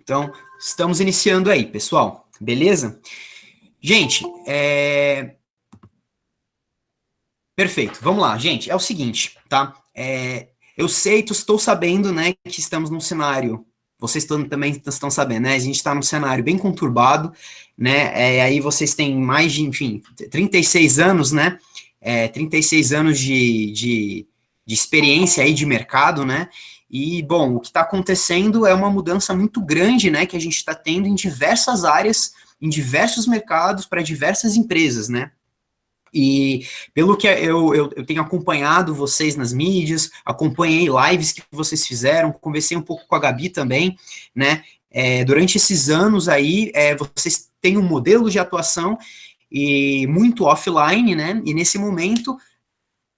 Então, estamos iniciando aí, pessoal. Beleza? Gente, perfeito. Vamos lá, gente. É o seguinte, tá? Eu sei, estou sabendo, né, que estamos num cenário. Vocês também estão sabendo, né? A gente está num cenário bem conturbado, né? Aí vocês têm mais de, enfim, 36 anos, né? 36 anos de experiência aí de mercado, né? E, bom, o que está acontecendo é uma mudança muito grande, né? Que a gente está tendo em diversas áreas, em diversos mercados, para diversas empresas, né? E pelo que eu tenho acompanhado vocês nas mídias, acompanhei lives que vocês fizeram, conversei um pouco com a Gabi também, né? Durante esses anos aí, vocês têm um modelo de atuação e muito offline, né? E nesse momento,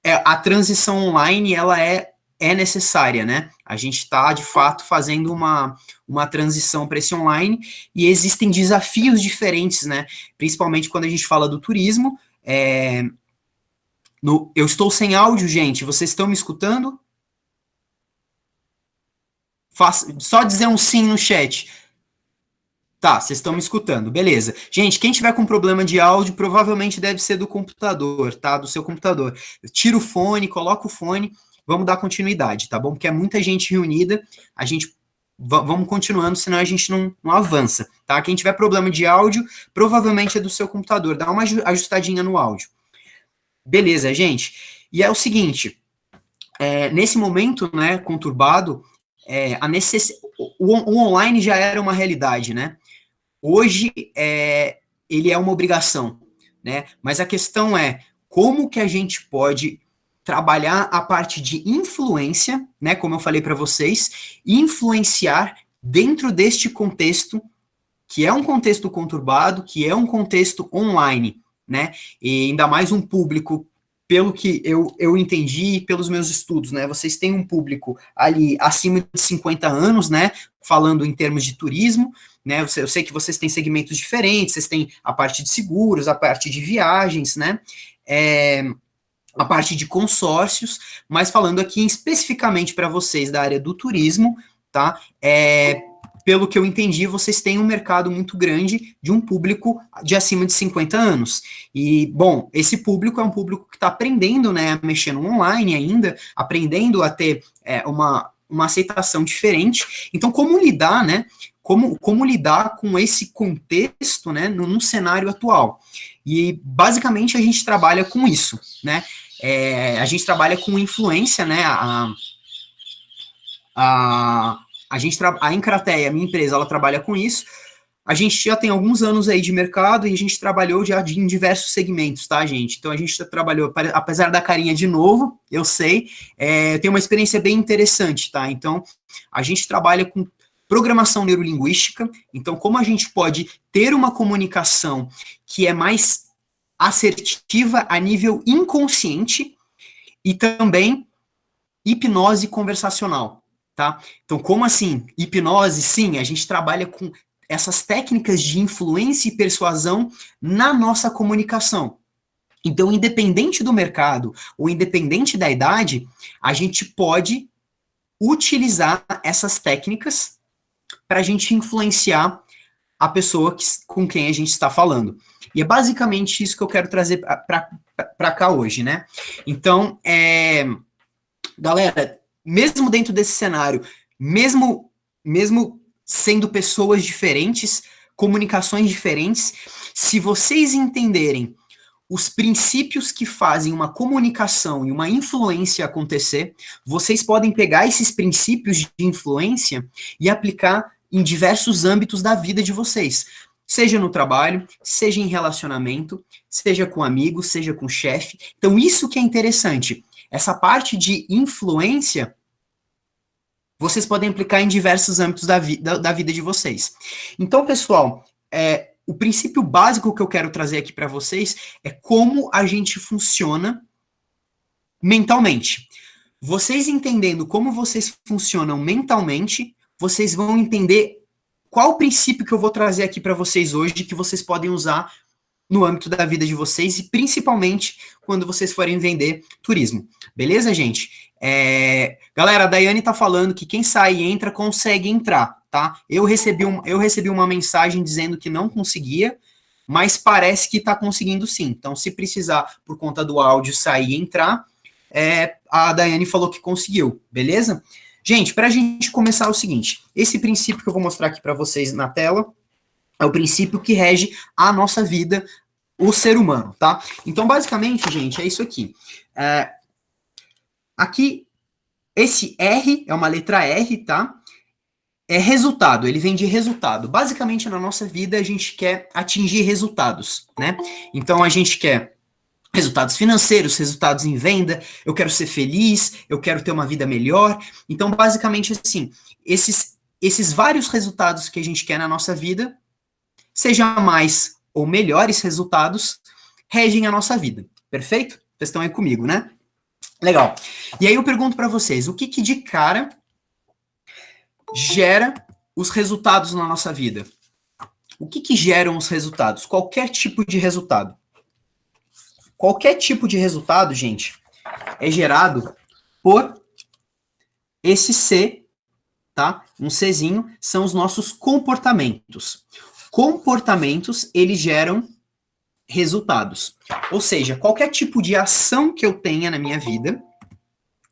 a transição online, ela é necessária, né? A gente está, de fato, fazendo uma transição para esse online e existem desafios diferentes, né? Principalmente quando a gente fala do turismo. Eu estou sem áudio, gente. Vocês estão me escutando? Só dizer um sim no chat. Tá, vocês estão me escutando, beleza. Gente, quem tiver com problema de áudio, provavelmente deve ser do computador, tá? Do seu computador. Tira o fone, coloca o fone, vamos dar continuidade, tá bom? Porque é muita gente reunida, a gente vamos continuando, senão a gente não avança, tá? Quem tiver problema de áudio, provavelmente é do seu computador. Dá uma ajustadinha no áudio. Beleza, gente. E é o seguinte, nesse momento, né, conturbado, o online já era uma realidade, né? Hoje, ele é uma obrigação, né? Mas a questão é como que a gente pode trabalhar a parte de influência, né? Como eu falei para vocês, influenciar dentro deste contexto, que é um contexto conturbado, que é um contexto online, né? E ainda mais um público, pelo que eu entendi pelos meus estudos, né? Vocês têm um público ali acima de 50 anos, né? Falando em termos de turismo, né? Eu sei que vocês têm segmentos diferentes, vocês têm a parte de seguros, a parte de viagens, né? A parte de consórcios, mas falando aqui especificamente para vocês da área do turismo, tá? Pelo que eu entendi, vocês têm um mercado muito grande de um público de acima de 50 anos. E, bom, esse público é um público que está aprendendo, né, a mexer no online ainda, aprendendo a ter uma aceitação diferente. Então, como lidar, né? Como lidar com esse contexto, né, num cenário atual? E, basicamente, a gente trabalha com isso, né? A gente trabalha com influência, né? A Encrateia, a minha empresa, ela trabalha com isso. A gente já tem alguns anos aí de mercado e a gente trabalhou já em diversos segmentos, tá, gente? Então a gente trabalhou, apesar da carinha de novo, eu sei, tem uma experiência bem interessante, tá? Então a gente trabalha com programação neurolinguística. Então, como a gente pode ter uma comunicação que é mais assertiva a nível inconsciente e também hipnose conversacional. Tá? Então, como assim? Hipnose, sim, a gente trabalha com essas técnicas de influência e persuasão na nossa comunicação. Então, independente do mercado ou independente da idade, a gente pode utilizar essas técnicas para a gente influenciar a pessoa com quem a gente está falando. E é basicamente isso que eu quero trazer para cá hoje, né? Então, galera, mesmo dentro desse cenário, mesmo sendo pessoas diferentes, comunicações diferentes, se vocês entenderem os princípios que fazem uma comunicação e uma influência acontecer, vocês podem pegar esses princípios de influência e aplicar em diversos âmbitos da vida de vocês. Seja no trabalho, seja em relacionamento, seja com amigos, seja com chefe. Então, isso que é interessante. Essa parte de influência, vocês podem aplicar em diversos âmbitos da vida de vocês. Então, pessoal, o princípio básico que eu quero trazer aqui para vocês é como a gente funciona mentalmente. Vocês entendendo como vocês funcionam mentalmente, vocês vão entender qual o princípio que eu vou trazer aqui para vocês hoje, que vocês podem usar no âmbito da vida de vocês e principalmente quando vocês forem vender turismo. Beleza, gente? Galera, a Daiane tá falando que quem sai e entra consegue entrar, tá? Eu recebi uma mensagem dizendo que não conseguia, mas parece que está conseguindo sim. Então, se precisar, por conta do áudio, sair e entrar, a Daiane falou que conseguiu, beleza? Gente, para a gente começar é o seguinte, esse princípio que eu vou mostrar aqui para vocês na tela é o princípio que rege a nossa vida, o ser humano, tá? Então, basicamente, gente, é isso aqui. Aqui, esse R é uma letra R, tá? É resultado, ele vem de resultado. Basicamente, na nossa vida, a gente quer atingir resultados, né? Então, a gente quer resultados financeiros, resultados em venda, eu quero ser feliz, eu quero ter uma vida melhor. Então, basicamente, assim, esses vários resultados que a gente quer na nossa vida, seja mais ou melhores resultados, regem a nossa vida. Perfeito? Vocês estão aí comigo, né? Legal. E aí eu pergunto para vocês, o que de cara gera os resultados na nossa vida? O que geram os resultados? Qualquer tipo de resultado. Qualquer tipo de resultado, gente, é gerado por esse C, tá? Um Czinho, são os nossos comportamentos. Comportamentos, eles geram resultados. Ou seja, qualquer tipo de ação que eu tenha na minha vida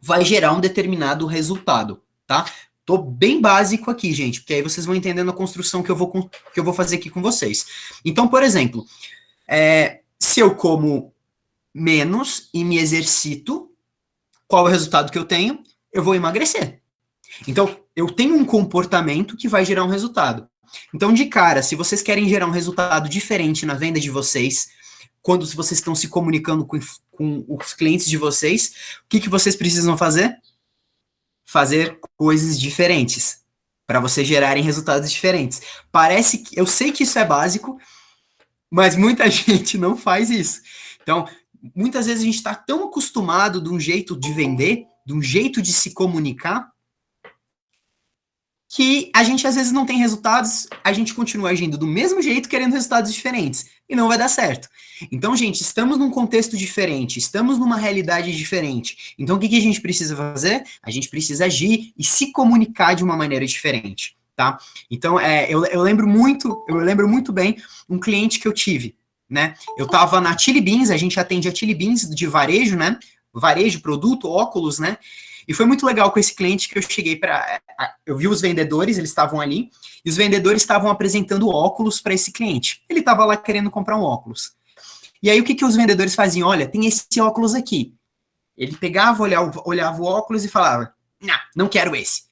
vai gerar um determinado resultado, tá? Tô bem básico aqui, gente, porque aí vocês vão entendendo a construção que eu vou fazer aqui com vocês. Então, por exemplo, se eu como menos e me exercito, qual é o resultado que eu tenho? Eu vou emagrecer. Então, eu tenho um comportamento que vai gerar um resultado. Então, de cara, se vocês querem gerar um resultado diferente na venda de vocês, quando vocês estão se comunicando com os clientes de vocês, o que vocês precisam fazer? Fazer coisas diferentes, para vocês gerarem resultados diferentes. Parece que, eu sei que isso é básico, mas muita gente não faz isso. Então, muitas vezes a gente está tão acostumado de um jeito de vender, de um jeito de se comunicar, que a gente às vezes não tem resultados, a gente continua agindo do mesmo jeito, querendo resultados diferentes, e não vai dar certo. Então, gente, estamos num contexto diferente, estamos numa realidade diferente. Então, o que a gente precisa fazer? A gente precisa agir e se comunicar de uma maneira diferente, tá? Então, eu lembro muito bem um cliente que eu tive, né? Eu estava na Chili Beans, a gente atende a Chili Beans de varejo, né? Varejo, produto, óculos, né? E foi muito legal com esse cliente que eu cheguei eu vi os vendedores, eles estavam ali, e os vendedores estavam apresentando óculos para esse cliente. Ele estava lá querendo comprar um óculos. E aí o que os vendedores faziam? Olha, tem esse óculos aqui. Ele pegava, olhava o óculos e falava, não quero esse.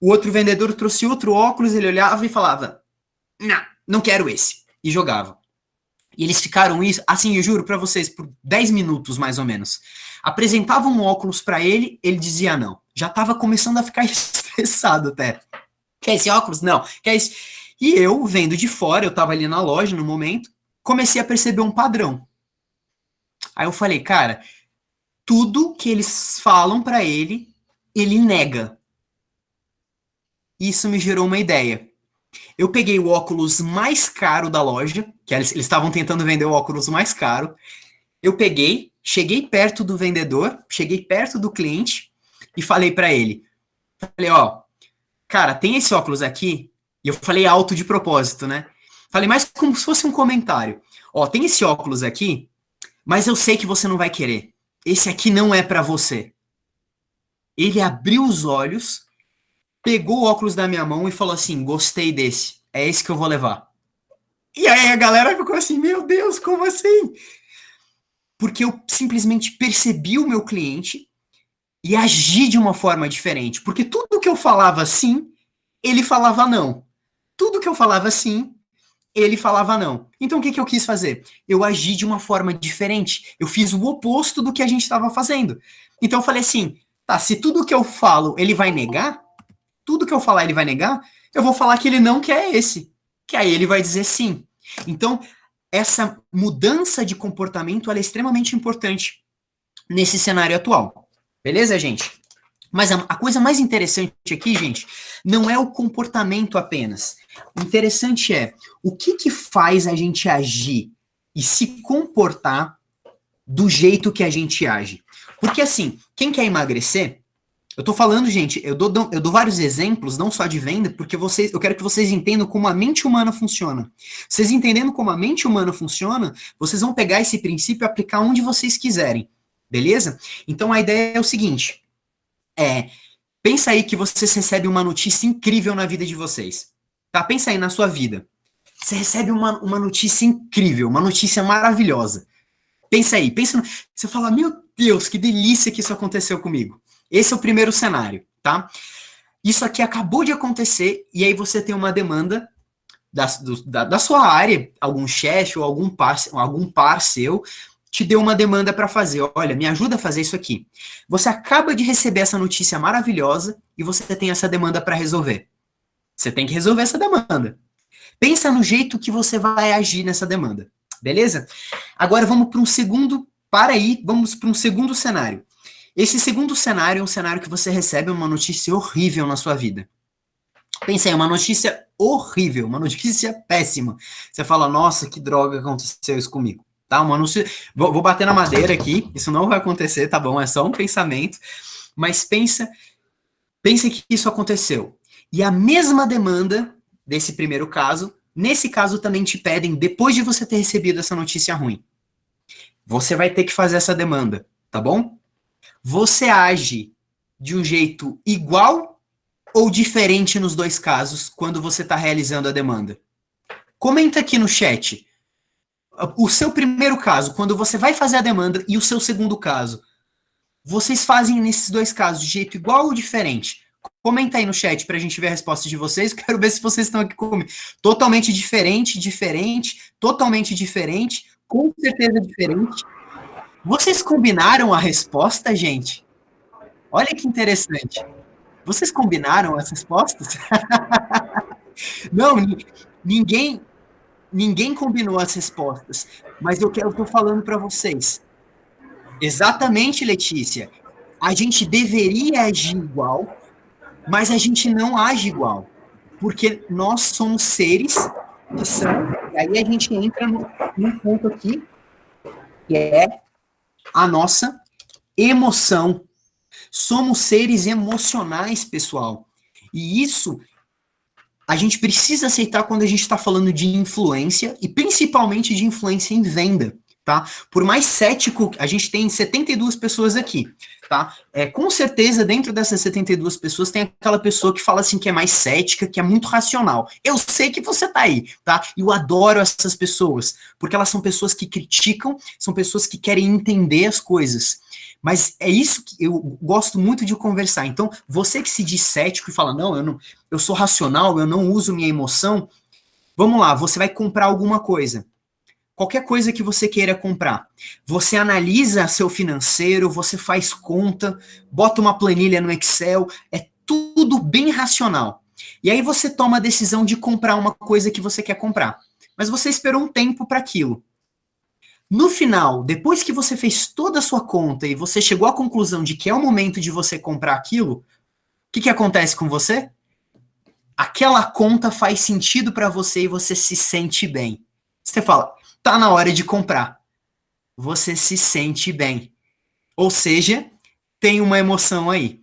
O outro vendedor trouxe outro óculos, ele olhava e falava, não quero esse. E jogava. E eles ficaram isso, assim, eu juro para vocês, por 10 minutos mais ou menos. Apresentavam um óculos para ele, ele dizia não. Já estava começando a ficar estressado até. Quer esse óculos? Não. Quer esse? E eu, vendo de fora, eu estava ali na loja no momento, comecei a perceber um padrão. Aí eu falei, cara, tudo que eles falam para ele, ele nega. Isso me gerou uma ideia. Eu peguei o óculos mais caro da loja, que eles estavam tentando vender o óculos mais caro. Eu peguei, cheguei perto do vendedor, cheguei perto do cliente e falei para ele. Falei, ó, cara, tem esse óculos aqui? E eu falei alto de propósito, né? Falei mais como se fosse um comentário. Ó, tem esse óculos aqui, mas eu sei que você não vai querer. Esse aqui não é para você. Ele abriu os olhos, pegou o óculos da minha mão e falou assim, gostei desse, é esse que eu vou levar. E aí a galera ficou assim, meu Deus, como assim? Porque eu simplesmente percebi o meu cliente e agi de uma forma diferente. Porque tudo que eu falava sim, ele falava não. Tudo que eu falava sim, ele falava não. Então o que eu quis fazer? Eu agi de uma forma diferente. Eu fiz o oposto do que a gente estava fazendo. Então eu falei assim, tá, se tudo que eu falo ele vai negar, tudo que eu falar ele vai negar, eu vou falar que ele não quer esse. Que aí ele vai dizer sim. Então, essa mudança de comportamento ela é extremamente importante nesse cenário atual. Beleza, gente? Mas a coisa mais interessante aqui, gente, não é o comportamento apenas. O interessante é o que faz a gente agir e se comportar do jeito que a gente age. Porque assim, quem quer emagrecer, Eu tô falando, gente, eu dou vários exemplos, não só de venda, porque eu quero que vocês entendam como a mente humana funciona. Vocês entendendo como a mente humana funciona, vocês vão pegar esse princípio e aplicar onde vocês quiserem, beleza? Então a ideia é o seguinte, pensa aí que vocês recebem uma notícia incrível na vida de vocês, tá? Pensa aí na sua vida. Você recebe uma notícia incrível, uma notícia maravilhosa. Pensa aí, você fala, meu Deus, que delícia que isso aconteceu comigo. Esse é o primeiro cenário, tá? Isso aqui acabou de acontecer e aí você tem uma demanda da sua área, algum chefe ou algum par seu te deu uma demanda para fazer. Olha, me ajuda a fazer isso aqui. Você acaba de receber essa notícia maravilhosa e você tem essa demanda para resolver. Você tem que resolver essa demanda. Pensa no jeito que você vai agir nessa demanda, beleza? Agora vamos para vamos para um segundo cenário. Esse segundo cenário é um cenário que você recebe uma notícia horrível na sua vida. Pensa aí, uma notícia horrível, uma notícia péssima. Você fala, nossa, que droga aconteceu isso comigo. Tá? Vou bater na madeira aqui, isso não vai acontecer, tá bom? É só um pensamento. Mas pensa que isso aconteceu. E a mesma demanda desse primeiro caso, nesse caso também te pedem, depois de você ter recebido essa notícia ruim. Você vai ter que fazer essa demanda, tá bom? Você age de um jeito igual ou diferente nos dois casos quando você está realizando a demanda? Comenta aqui no chat. O seu primeiro caso, quando você vai fazer a demanda, e o seu segundo caso. Vocês fazem nesses dois casos de jeito igual ou diferente? Comenta aí no chat pra gente ver a resposta de vocês. Quero ver se vocês estão aqui comigo. Totalmente diferente, totalmente diferente, com certeza diferente. Vocês combinaram a resposta, gente? Olha que interessante. Vocês combinaram as respostas? Não, ninguém combinou as respostas. Mas eu tô falando para vocês. Exatamente, Letícia. A gente deveria agir igual, mas a gente não age igual. Porque nós somos seres que são. E aí a gente entra num ponto aqui, que é a nossa emoção. Somos seres emocionais, pessoal. E isso a gente precisa aceitar quando a gente está falando de influência, e principalmente de influência em venda, tá? Por mais cético, a gente tem 72 pessoas aqui, tá? Com certeza, dentro dessas 72 pessoas, tem aquela pessoa que fala assim, que é mais cética, que é muito racional. Eu sei que você tá aí, tá? Eu adoro essas pessoas, porque elas são pessoas que criticam, são pessoas que querem entender as coisas. Mas é isso que eu gosto muito de conversar. Então, você que se diz cético e fala, não, eu sou racional, eu não uso minha emoção, vamos lá, você vai comprar alguma coisa. Qualquer coisa que você queira comprar. Você analisa seu financeiro, você faz conta, bota uma planilha no Excel, é tudo bem racional. E aí você toma a decisão de comprar uma coisa que você quer comprar. Mas você esperou um tempo para aquilo. No final, depois que você fez toda a sua conta e você chegou à conclusão de que é o momento de você comprar aquilo, o que acontece com você? Aquela conta faz sentido para você e você se sente bem. Você fala, tá na hora de comprar. Você se sente bem. Ou seja, tem uma emoção aí.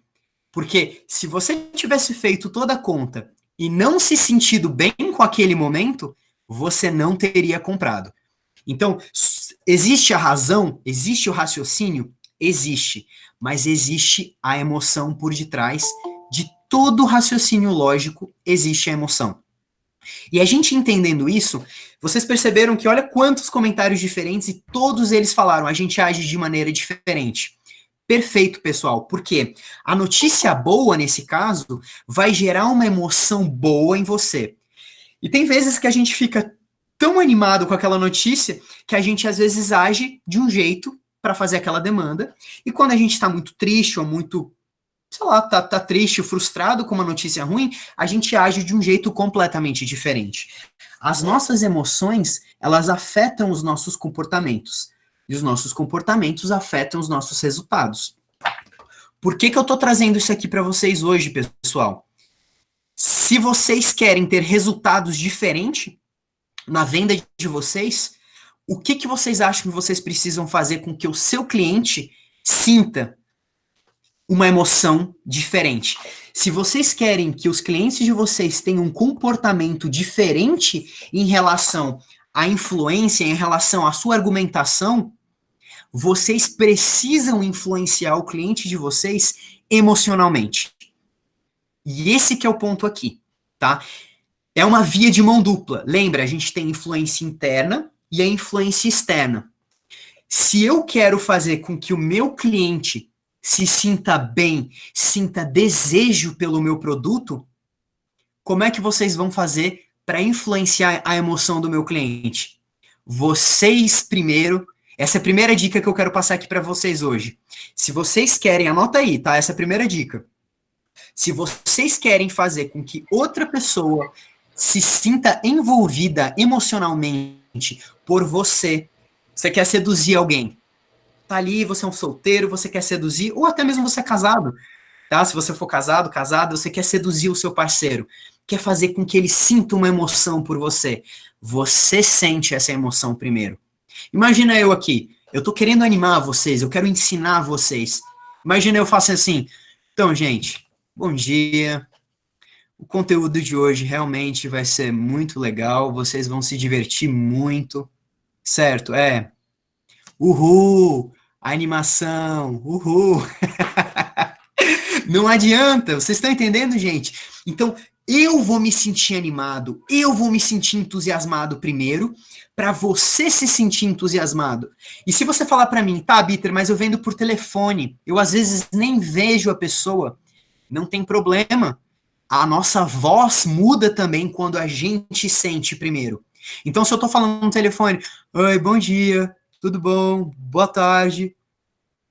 Porque se você tivesse feito toda a conta e não se sentido bem com aquele momento, você não teria comprado. Então, existe a razão? Existe o raciocínio? Existe. Mas existe a emoção por detrás de todo raciocínio lógico, existe a emoção. E a gente entendendo isso, vocês perceberam que olha quantos comentários diferentes e todos eles falaram, a gente age de maneira diferente. Perfeito, pessoal, porque a notícia boa, nesse caso, vai gerar uma emoção boa em você. E tem vezes que a gente fica tão animado com aquela notícia que a gente às vezes age de um jeito para fazer aquela demanda, e quando a gente está muito triste ou muito, sei lá, tá triste, frustrado com uma notícia ruim, a gente age de um jeito completamente diferente. As nossas emoções, elas afetam os nossos comportamentos, e os nossos comportamentos afetam os nossos resultados. Por que eu tô trazendo isso aqui para vocês hoje, pessoal? Se vocês querem ter resultados diferentes na venda de vocês, o que vocês acham que vocês precisam fazer com que o seu cliente sinta uma emoção diferente. Se vocês querem que os clientes de vocês tenham um comportamento diferente em relação à influência, em relação à sua argumentação, vocês precisam influenciar o cliente de vocês emocionalmente. E esse que é o ponto aqui, tá? É uma via de mão dupla. Lembra, a gente tem influência interna e a influência externa. Se eu quero fazer com que o meu cliente se sinta bem, sinta desejo pelo meu produto, como é que vocês vão fazer para influenciar a emoção do meu cliente? Vocês primeiro, essa é a primeira dica que eu quero passar aqui para vocês hoje. Se vocês querem, anota aí, tá? Essa é a primeira dica. Se vocês querem fazer com que outra pessoa se sinta envolvida emocionalmente por você, você quer seduzir alguém, tá ali, você é um solteiro, você quer seduzir, ou até mesmo você é casado, tá? Se você for casado, casada, você quer seduzir o seu parceiro, quer fazer com que ele sinta uma emoção por você. Você sente essa emoção primeiro. Imagina eu aqui, eu tô querendo animar vocês, eu quero ensinar vocês. Imagina eu faço assim, então, gente, bom dia. O conteúdo de hoje realmente vai ser muito legal, vocês vão se divertir muito, certo? Uhul, animação, uhul. Não adianta, vocês estão entendendo, gente? Então, eu vou me sentir animado, eu vou me sentir entusiasmado primeiro, para você se sentir entusiasmado. E se você falar para mim, tá, Bitter, mas eu vendo por telefone, eu às vezes nem vejo a pessoa, não tem problema. A nossa voz muda também quando a gente sente primeiro. Então, se eu tô falando no telefone, oi, bom dia, tudo bom, boa tarde,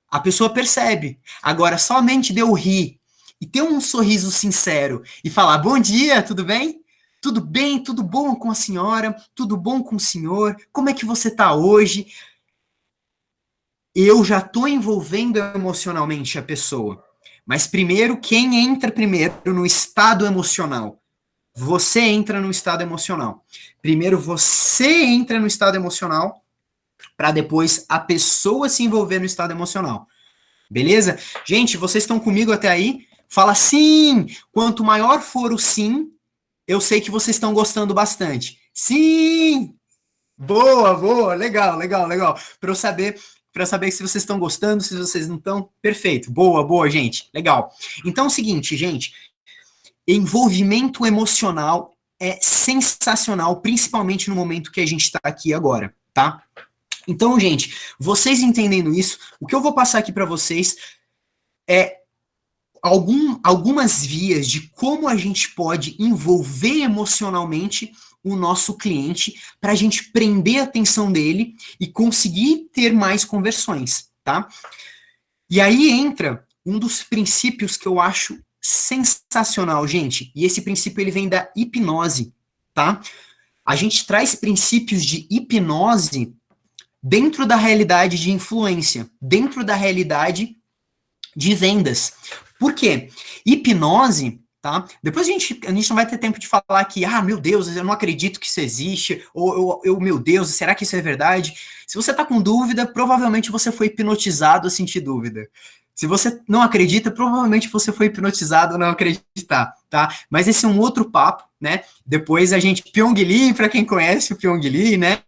a pessoa percebe. Agora, somente de eu rir e ter um sorriso sincero e falar, bom dia, tudo bem? Tudo bem, tudo bom com a senhora? Tudo bom com o senhor? Como é que você tá hoje? Eu já tô envolvendo emocionalmente a pessoa. Mas primeiro, quem entra primeiro no estado emocional? Você entra no estado emocional. Primeiro você entra no estado emocional, para depois a pessoa se envolver no estado emocional. Beleza? Gente, vocês estão comigo até aí? Fala sim! Quanto maior for o sim, eu sei que vocês estão gostando bastante. Sim! Boa, boa, legal, legal, legal. Para saber se vocês estão gostando, se vocês não estão, perfeito. Boa, boa, gente. Legal. Então é o seguinte, gente, envolvimento emocional é sensacional, principalmente no momento que a gente está aqui agora, tá? Então, gente, vocês entendendo isso, o que eu vou passar aqui para vocês é algumas vias de como a gente pode envolver emocionalmente o nosso cliente para a gente prender a atenção dele e conseguir ter mais conversões, tá? E aí entra um dos princípios que eu acho sensacional, gente, e esse princípio ele vem da hipnose, tá? A gente traz princípios de hipnose dentro da realidade de influência, dentro da realidade de vendas. Por quê? Hipnose, tá? Depois a gente não vai ter tempo de falar aqui, meu Deus, eu não acredito que isso existe, ou meu Deus, será que isso é verdade? Se você tá com dúvida, provavelmente você foi hipnotizado a sentir dúvida. Se você não acredita, provavelmente você foi hipnotizado a não acreditar, tá? Mas esse é um outro papo, né? Depois a gente, Pyong Lee, para quem conhece o Pyong Lee, né?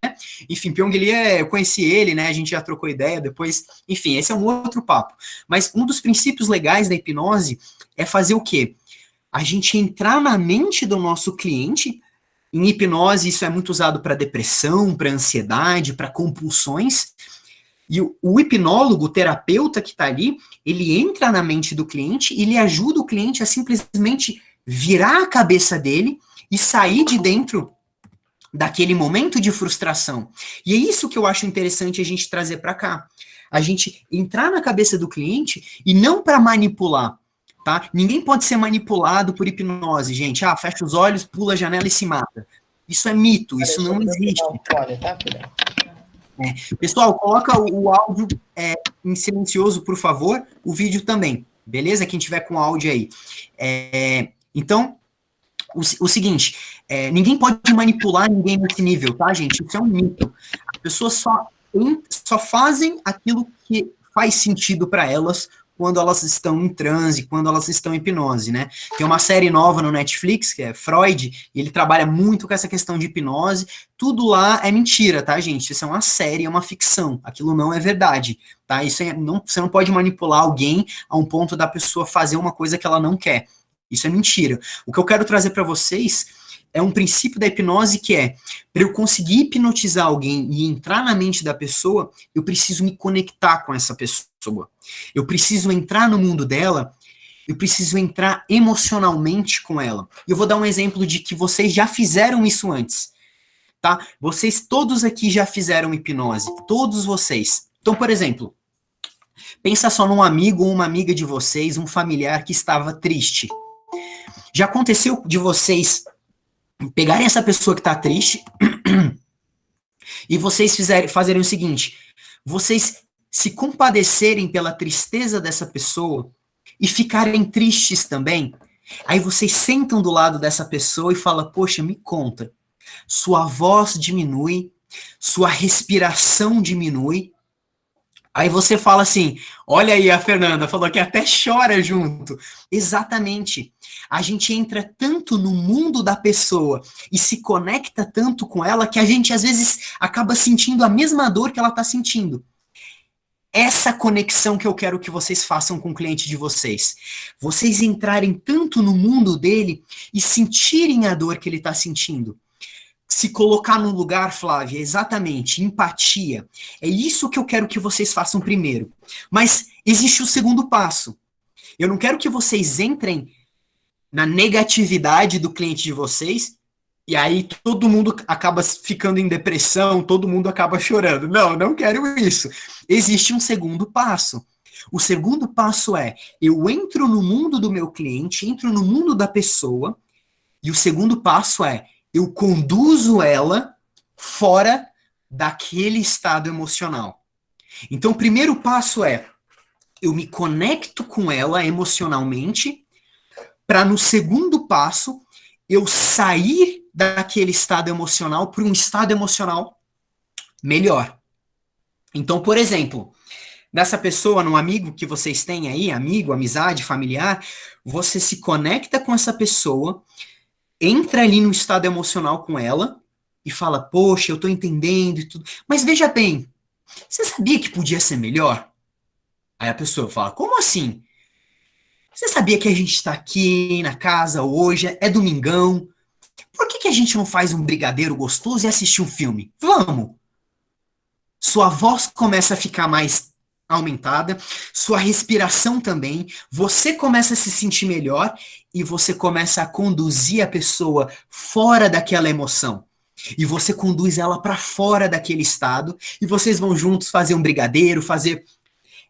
Enfim, Pyong Lee, eu conheci ele, né? A gente já trocou ideia depois. Enfim, esse é um outro papo. Mas um dos princípios legais da hipnose é fazer o quê? A gente entrar na mente do nosso cliente. Em hipnose, isso é muito usado para depressão, para ansiedade, para compulsões. E o hipnólogo, o terapeuta que está ali, ele entra na mente do cliente e ele ajuda o cliente a simplesmente virar a cabeça dele e sair de dentro daquele momento de frustração. E é isso que eu acho interessante a gente trazer para cá. A gente entrar na cabeça do cliente e não para manipular, tá? Ninguém pode ser manipulado por hipnose, gente. Fecha os olhos, pula a janela e se mata. Isso é mito, isso não existe. Pessoal, coloca o áudio em silencioso, por favor, o vídeo também, beleza? Quem tiver com áudio aí. Então, o seguinte, ninguém pode manipular ninguém nesse nível, tá, gente? Isso é um mito. As pessoas só fazem aquilo que faz sentido para elas quando elas estão em transe, quando elas estão em hipnose, né? Tem uma série nova no Netflix, que é Freud, e ele trabalha muito com essa questão de hipnose. Tudo lá é mentira, tá, gente? Isso é uma série, é uma ficção. Aquilo não é verdade, tá? Você não pode manipular alguém a um ponto da pessoa fazer uma coisa que ela não quer. Isso é mentira. O que eu quero trazer para vocês é um princípio da hipnose que é, para eu conseguir hipnotizar alguém e entrar na mente da pessoa, eu preciso me conectar com essa pessoa. Eu preciso entrar no mundo dela, eu preciso entrar emocionalmente com ela. Eu vou dar um exemplo de que vocês já fizeram isso antes, tá? Vocês todos aqui já fizeram hipnose, todos vocês. Então, por exemplo, pensa só num amigo ou uma amiga de vocês, um familiar que estava triste. Já aconteceu de vocês pegarem essa pessoa que está triste e vocês fazerem o seguinte, vocês se compadecerem pela tristeza dessa pessoa e ficarem tristes também, aí vocês sentam do lado dessa pessoa e falam, poxa, me conta, sua voz diminui, sua respiração diminui, aí você fala assim, olha aí a Fernanda, falou que até chora junto. Exatamente. A gente entra tanto no mundo da pessoa e se conecta tanto com ela que a gente às vezes acaba sentindo a mesma dor que ela está sentindo. Essa conexão que eu quero que vocês façam com o cliente de vocês. Vocês entrarem tanto no mundo dele e sentirem a dor que ele está sentindo. Se colocar no lugar, Flávia, exatamente, empatia. É isso que eu quero que vocês façam primeiro. Mas existe o segundo passo. Eu não quero que vocês entrem na negatividade do cliente de vocês e aí todo mundo acaba ficando em depressão, todo mundo acaba chorando. Não, não quero isso. Existe um segundo passo. O segundo passo é, eu entro no mundo do meu cliente, entro no mundo da pessoa, e o segundo passo é, eu conduzo ela fora daquele estado emocional. Então, o primeiro passo é, eu me conecto com ela emocionalmente, para no segundo passo, eu sair daquele estado emocional para um estado emocional melhor. Então, por exemplo, nessa pessoa, num amigo que vocês têm aí, amigo, amizade, familiar, você se conecta com essa pessoa, entra ali no estado emocional com ela e fala, poxa, eu tô entendendo e tudo. Mas veja bem, você sabia que podia ser melhor? Aí a pessoa fala, como assim? Você sabia que a gente está aqui na casa hoje, é domingão? Por que a gente não faz um brigadeiro gostoso e assistir um filme? Vamos! Sua voz começa a ficar mais aumentada, sua respiração também, você começa a se sentir melhor e você começa a conduzir a pessoa fora daquela emoção. E você conduz ela para fora daquele estado e vocês vão juntos fazer um brigadeiro, fazer...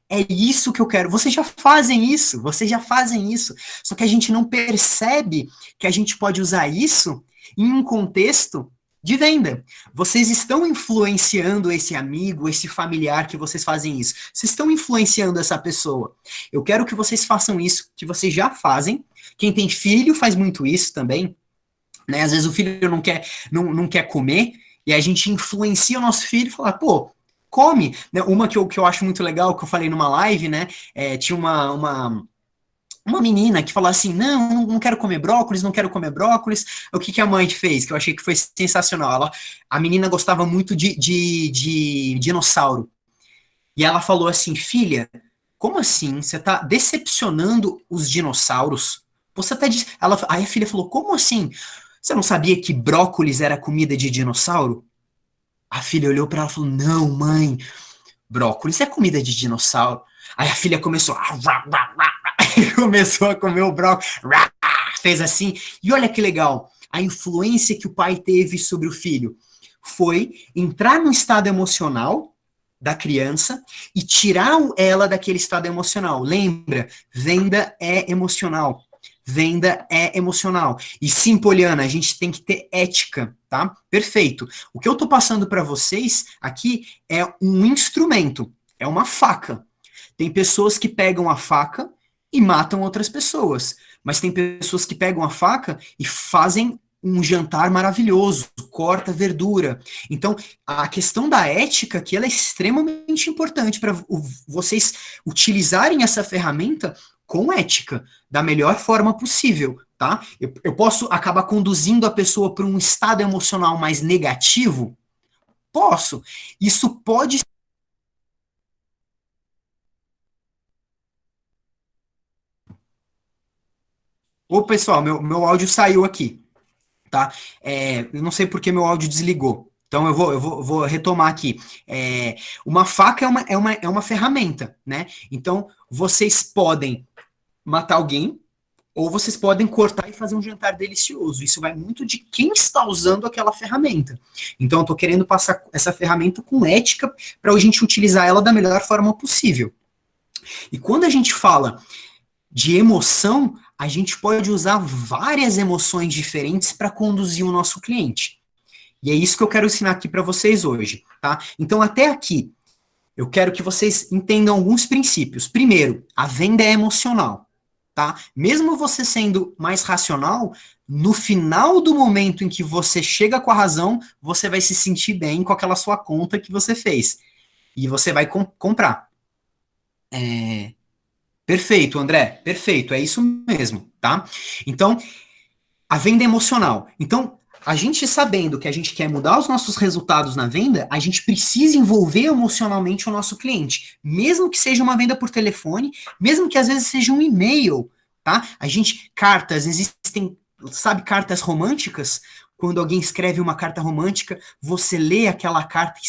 É isso que eu quero. Vocês já fazem isso, vocês já fazem isso. Só que a gente não percebe que a gente pode usar isso em um contexto de venda. Vocês estão influenciando esse amigo, esse familiar que vocês fazem isso. Vocês estão influenciando essa pessoa. Eu quero que vocês façam isso, que vocês já fazem. Quem tem filho faz muito isso também. Né? Às vezes o filho não quer comer e a gente influencia o nosso filho e fala, pô, come. Uma que eu acho muito legal, que eu falei numa live, né? Tinha uma menina que falou assim, não quero comer brócolis, não quero comer brócolis. O que a mãe fez, que eu achei que foi sensacional. A menina gostava muito de dinossauro. E ela falou assim, filha, como assim? Você tá decepcionando os dinossauros? Você tá... Aí a filha falou, como assim? Você não sabia que brócolis era comida de dinossauro? A filha olhou para ela e falou, não, mãe, brócolis é comida de dinossauro. Aí a filha começou começou a comer o brócolis, fez assim. E olha que legal, a influência que o pai teve sobre o filho foi entrar no estado emocional da criança e tirar ela daquele estado emocional. Lembra, venda é emocional. Venda é emocional. E sim, Poliana, a gente tem que ter ética, tá? Perfeito. O que eu tô passando para vocês aqui é um instrumento, é uma faca. Tem pessoas que pegam a faca e matam outras pessoas, mas tem pessoas que pegam a faca e fazem um jantar maravilhoso, corta verdura. Então, a questão da ética aqui, ela é extremamente importante para vocês utilizarem essa ferramenta com ética, da melhor forma possível, tá? Eu posso acabar conduzindo a pessoa para um estado emocional mais negativo? Posso. Isso pode. Ô, pessoal, meu áudio saiu aqui, tá? Eu não sei porque meu áudio desligou. Então eu vou retomar aqui. Uma faca é uma ferramenta, né? Então vocês podem matar alguém ou vocês podem cortar e fazer um jantar delicioso. Isso vai muito de quem está usando aquela ferramenta. Então eu estou querendo passar essa ferramenta com ética para a gente utilizar ela da melhor forma possível. E quando a gente fala de emoção, a gente pode usar várias emoções diferentes para conduzir o nosso cliente. E é isso que eu quero ensinar aqui para vocês hoje, tá? Então, até aqui, eu quero que vocês entendam alguns princípios. Primeiro, a venda é emocional, tá? Mesmo você sendo mais racional, no final do momento em que você chega com a razão, você vai se sentir bem com aquela sua conta que você fez. E você vai comprar. Perfeito, André. Perfeito, é isso mesmo, tá? Então, a venda é emocional. Então, a gente sabendo que a gente quer mudar os nossos resultados na venda, a gente precisa envolver emocionalmente o nosso cliente. Mesmo que seja uma venda por telefone, mesmo que às vezes seja um e-mail, tá? Cartas, existem, sabe, cartas românticas? Quando alguém escreve uma carta romântica, você lê aquela carta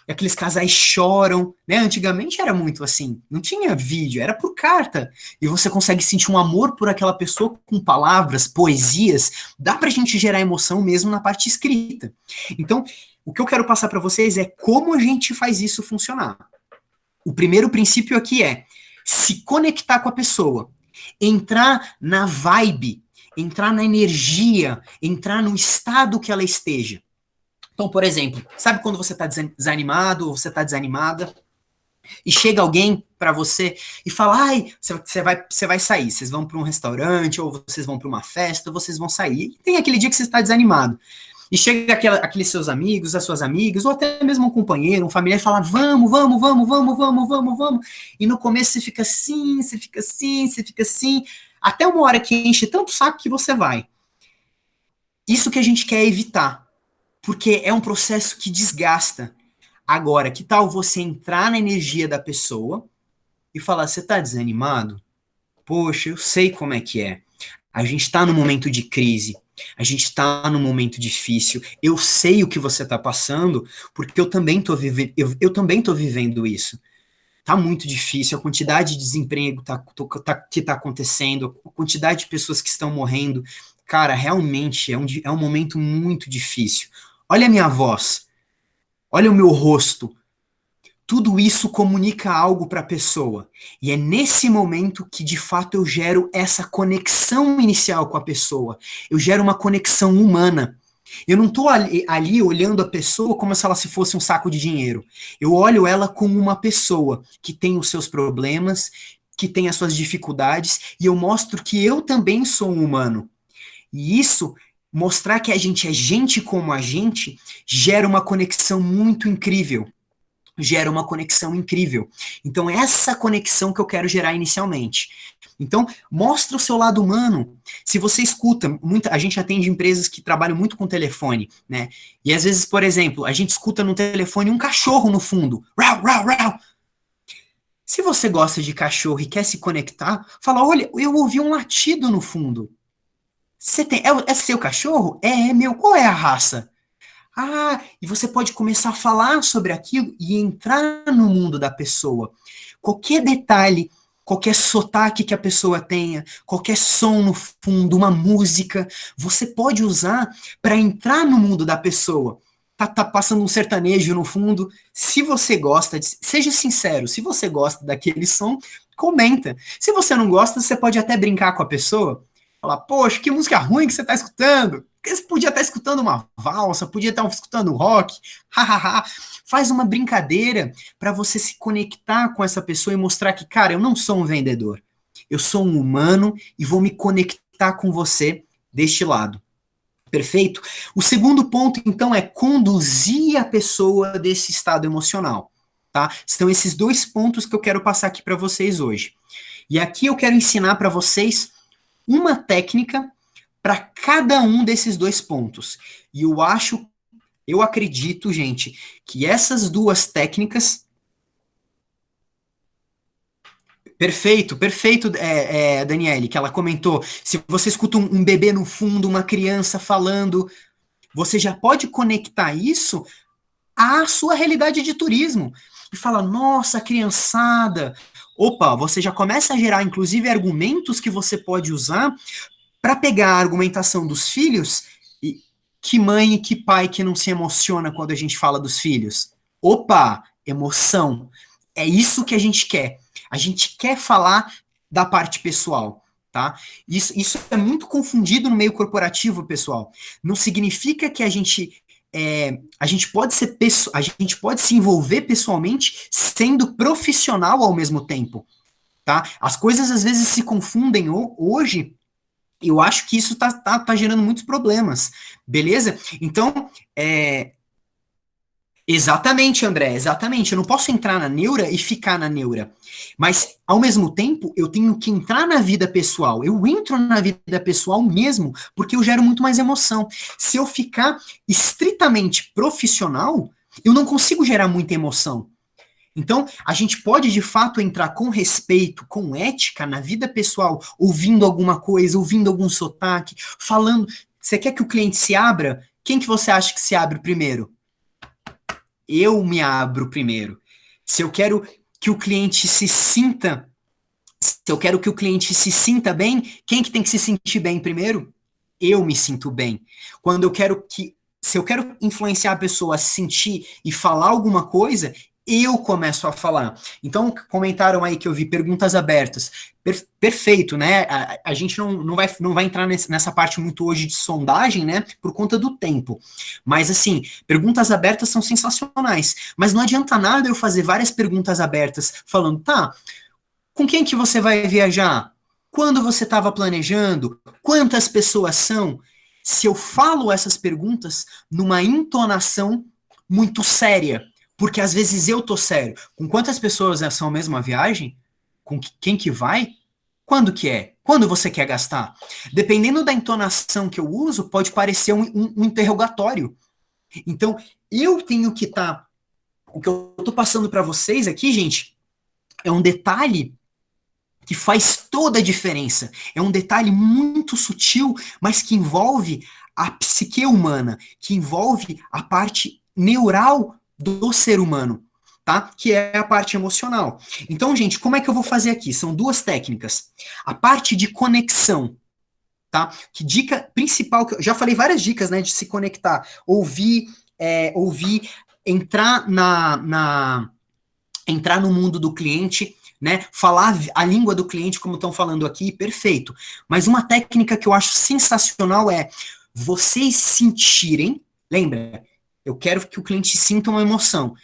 aqueles casais choram, né? Antigamente era muito assim, não tinha vídeo, era por carta. E você consegue sentir um amor por aquela pessoa com palavras, poesias. Dá pra gente gerar emoção mesmo na parte escrita. Então, o que eu quero passar para vocês é como a gente faz isso funcionar. O primeiro princípio aqui é se conectar com a pessoa, entrar na vibe, entrar na energia, entrar no estado que ela esteja. Então, por exemplo, sabe quando você está desanimado ou você está desanimada e chega alguém para você e fala, ai, você vai sair, vocês vão para um restaurante ou vocês vão para uma festa, ou vocês vão sair. E tem aquele dia que você está desanimado. E chega aqueles seus amigos, as suas amigas, ou até mesmo um companheiro, um familiar, e fala, vamos, vamos, vamos, vamos, vamos, vamos, vamos. E no começo você fica assim, você fica assim, você fica assim, até uma hora que enche tanto saco que você vai. Isso que a gente quer evitar. Porque é um processo que desgasta. Agora, que tal você entrar na energia da pessoa e falar, você tá desanimado? Poxa, eu sei como é que é. A gente tá num momento de crise, a gente tá num momento difícil, eu sei o que você tá passando, porque eu também tô vivendo, eu também tô vivendo isso. Tá muito difícil, a quantidade de desemprego que tá acontecendo, a quantidade de pessoas que estão morrendo, cara, realmente é um momento muito difícil. Olha a minha voz, olha o meu rosto. Tudo isso comunica algo para a pessoa. E é nesse momento que, de fato, eu gero essa conexão inicial com a pessoa. Eu gero uma conexão humana. Eu não estou ali olhando a pessoa como se ela se fosse um saco de dinheiro. Eu olho ela como uma pessoa que tem os seus problemas, que tem as suas dificuldades, e eu mostro que eu também sou um humano. E isso, mostrar que a gente é gente como a gente, gera uma conexão muito incrível. Gera uma conexão incrível. Então, é essa conexão que eu quero gerar inicialmente. Então, mostra o seu lado humano. Se você escuta, a gente atende empresas que trabalham muito com telefone, né? E às vezes, por exemplo, a gente escuta no telefone um cachorro no fundo. Rau, rau, rau. Se você gosta de cachorro e quer se conectar, fala, olha, eu ouvi um latido no fundo. É seu cachorro? É meu. Qual é a raça? Ah, e você pode começar a falar sobre aquilo e entrar no mundo da pessoa. Qualquer detalhe, qualquer sotaque que a pessoa tenha, qualquer som no fundo, uma música, você pode usar para entrar no mundo da pessoa. Tá passando um sertanejo no fundo. Se você gosta, seja sincero, se você gosta daquele som, comenta. Se você não gosta, você pode até brincar com a pessoa. Falar, poxa, que música ruim que você está escutando. Você podia estar escutando uma valsa, podia estar escutando rock, hahaha. Faz uma brincadeira para você se conectar com essa pessoa e mostrar que, cara, eu não sou um vendedor. Eu sou um humano e vou me conectar com você deste lado. Perfeito? O segundo ponto, então, é conduzir a pessoa desse estado emocional, tá? São esses dois pontos que eu quero passar aqui para vocês hoje. E aqui eu quero ensinar para vocês uma técnica para cada um desses dois pontos. E eu acredito, gente, que essas duas técnicas. Perfeito, perfeito, Daniele, que ela comentou. Se você escuta um bebê no fundo, uma criança falando, você já pode conectar isso à sua realidade de turismo. E fala, nossa, criançada. Opa, você já começa a gerar, inclusive, argumentos que você pode usar para pegar a argumentação dos filhos. E que mãe e que pai que não se emociona quando a gente fala dos filhos? Opa, emoção. É isso que a gente quer. A gente quer falar da parte pessoal, tá? Isso é muito confundido no meio corporativo, pessoal. Não significa que a gente pode a gente pode se envolver pessoalmente sendo profissional ao mesmo tempo, tá? As coisas às vezes se confundem hoje. Eu acho que isso tá gerando muitos problemas, beleza? Então, exatamente, André, exatamente. Eu não posso entrar na neura e ficar na neura. Mas, ao mesmo tempo, eu tenho que entrar na vida pessoal. Eu entro na vida pessoal mesmo, porque eu gero muito mais emoção. Se eu ficar estritamente profissional, eu não consigo gerar muita emoção. Então, a gente pode, de fato, entrar com respeito, com ética na vida pessoal, ouvindo alguma coisa, ouvindo algum sotaque, falando. Você quer que o cliente se abra? Quem que você acha que se abre primeiro? Eu me abro primeiro. Se eu quero que o cliente se sinta, se eu quero que o cliente se sinta bem, quem que tem que se sentir bem primeiro? Eu me sinto bem. Se eu quero influenciar a pessoa a se sentir e falar alguma coisa, eu começo a falar. Então, comentaram aí que eu vi perguntas abertas. Perfeito, né? A gente não vai entrar nessa parte muito hoje de sondagem, né? Por conta do tempo. Mas, assim, perguntas abertas são sensacionais. Mas não adianta nada eu fazer várias perguntas abertas falando, tá, com quem que você vai viajar? Quando você estava planejando? Quantas pessoas são? Se eu falo essas perguntas numa entonação muito séria, porque às vezes eu tô sério. Com quantas pessoas são mesmo a viagem? Com quem que vai? Quando que é? Quando você quer gastar? Dependendo da entonação que eu uso, pode parecer um interrogatório. Então, eu tenho que estar... O que eu tô passando para vocês aqui, gente, é um detalhe que faz toda a diferença. É um detalhe muito sutil, mas que envolve a psique humana, que envolve a parte neural do ser humano, tá? Que é a parte emocional. Então, gente, como é que eu vou fazer aqui? São duas técnicas. A parte de conexão, tá? Que dica principal, que eu já falei várias dicas, né, de se conectar, ouvir, entrar entrar no mundo do cliente, né? Falar a língua do cliente, como estão falando aqui, perfeito. Mas uma técnica que eu acho sensacional é vocês sentirem, lembra, eu quero que o cliente sinta uma emoção.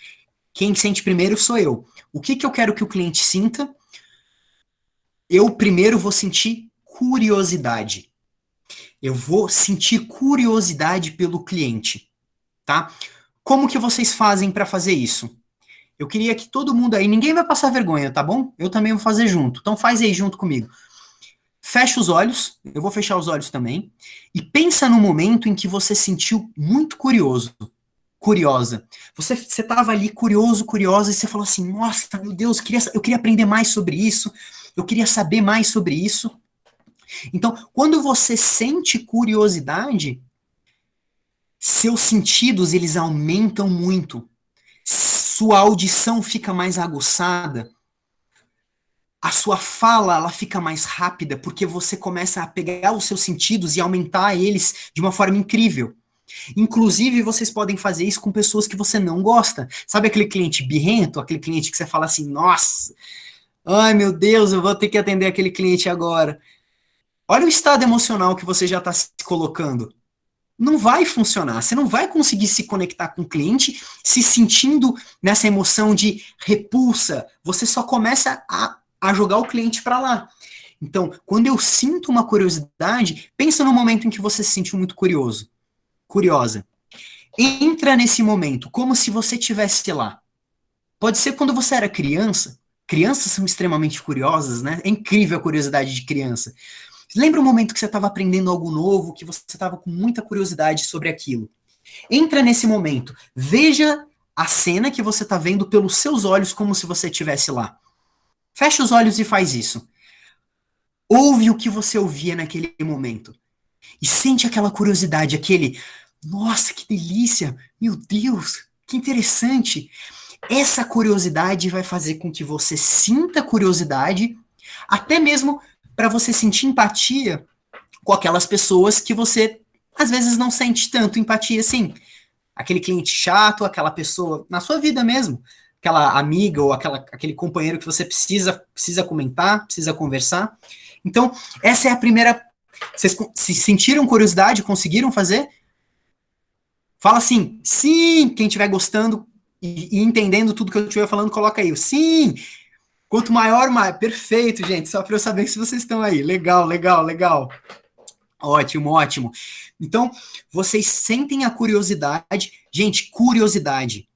Quem sente primeiro sou eu. O que eu quero que o cliente sinta? Eu primeiro vou sentir curiosidade. Eu vou sentir curiosidade pelo cliente, tá? Como que vocês fazem para fazer isso? Eu queria que todo mundo aí, ninguém vai passar vergonha, tá bom? Eu também vou fazer junto. Então faz aí junto comigo. Fecha os olhos, eu vou fechar os olhos também, e pensa no momento em que você sentiu muito curiosa. Você estava ali curiosa, e você falou assim, nossa, meu Deus, eu queria aprender mais sobre isso, eu queria saber mais sobre isso. Então, quando você sente curiosidade, seus sentidos, eles aumentam muito. Sua audição fica mais aguçada. A sua fala, ela fica mais rápida, porque você começa a pegar os seus sentidos e aumentar eles de uma forma incrível. Inclusive, vocês podem fazer isso com pessoas que você não gosta. Sabe aquele cliente birrento, aquele cliente que você fala assim, nossa, ai meu Deus, eu vou ter que atender aquele cliente agora. Olha o estado emocional que você já está se colocando. Não vai funcionar. Você não vai conseguir se conectar com o cliente se sentindo nessa emoção de repulsa. Você só começa a jogar o cliente para lá. Então, quando eu sinto uma curiosidade, pensa no momento em que você se sentiu muito curioso. curiosa. Entra nesse momento, como se você estivesse lá. Pode ser quando você era criança. Crianças são extremamente curiosas, né? É incrível a curiosidade de criança. Lembra um momento que você estava aprendendo algo novo, que você estava com muita curiosidade sobre aquilo. Entra nesse momento. Veja a cena que você está vendo pelos seus olhos, como se você estivesse lá. Fecha os olhos e faz isso. Ouve o que você ouvia naquele momento. E sente aquela curiosidade, aquele... Nossa, que delícia! Meu Deus, que interessante! Essa curiosidade vai fazer com que você sinta curiosidade, até mesmo para você sentir empatia com aquelas pessoas que você, às vezes, não sente tanto empatia assim. Aquele cliente chato, aquela pessoa na sua vida mesmo, aquela amiga ou aquele companheiro que você precisa comentar, precisa conversar. Então, essa é a primeira... Vocês se sentiram curiosidade? Conseguiram fazer? Fala assim, sim, quem estiver gostando e entendendo tudo que eu estiver falando, coloca aí, sim, quanto maior, mais, perfeito, gente, só para eu saber se vocês estão aí, legal, legal, legal, ótimo, ótimo, então, vocês sentem a curiosidade, gente, curiosidade,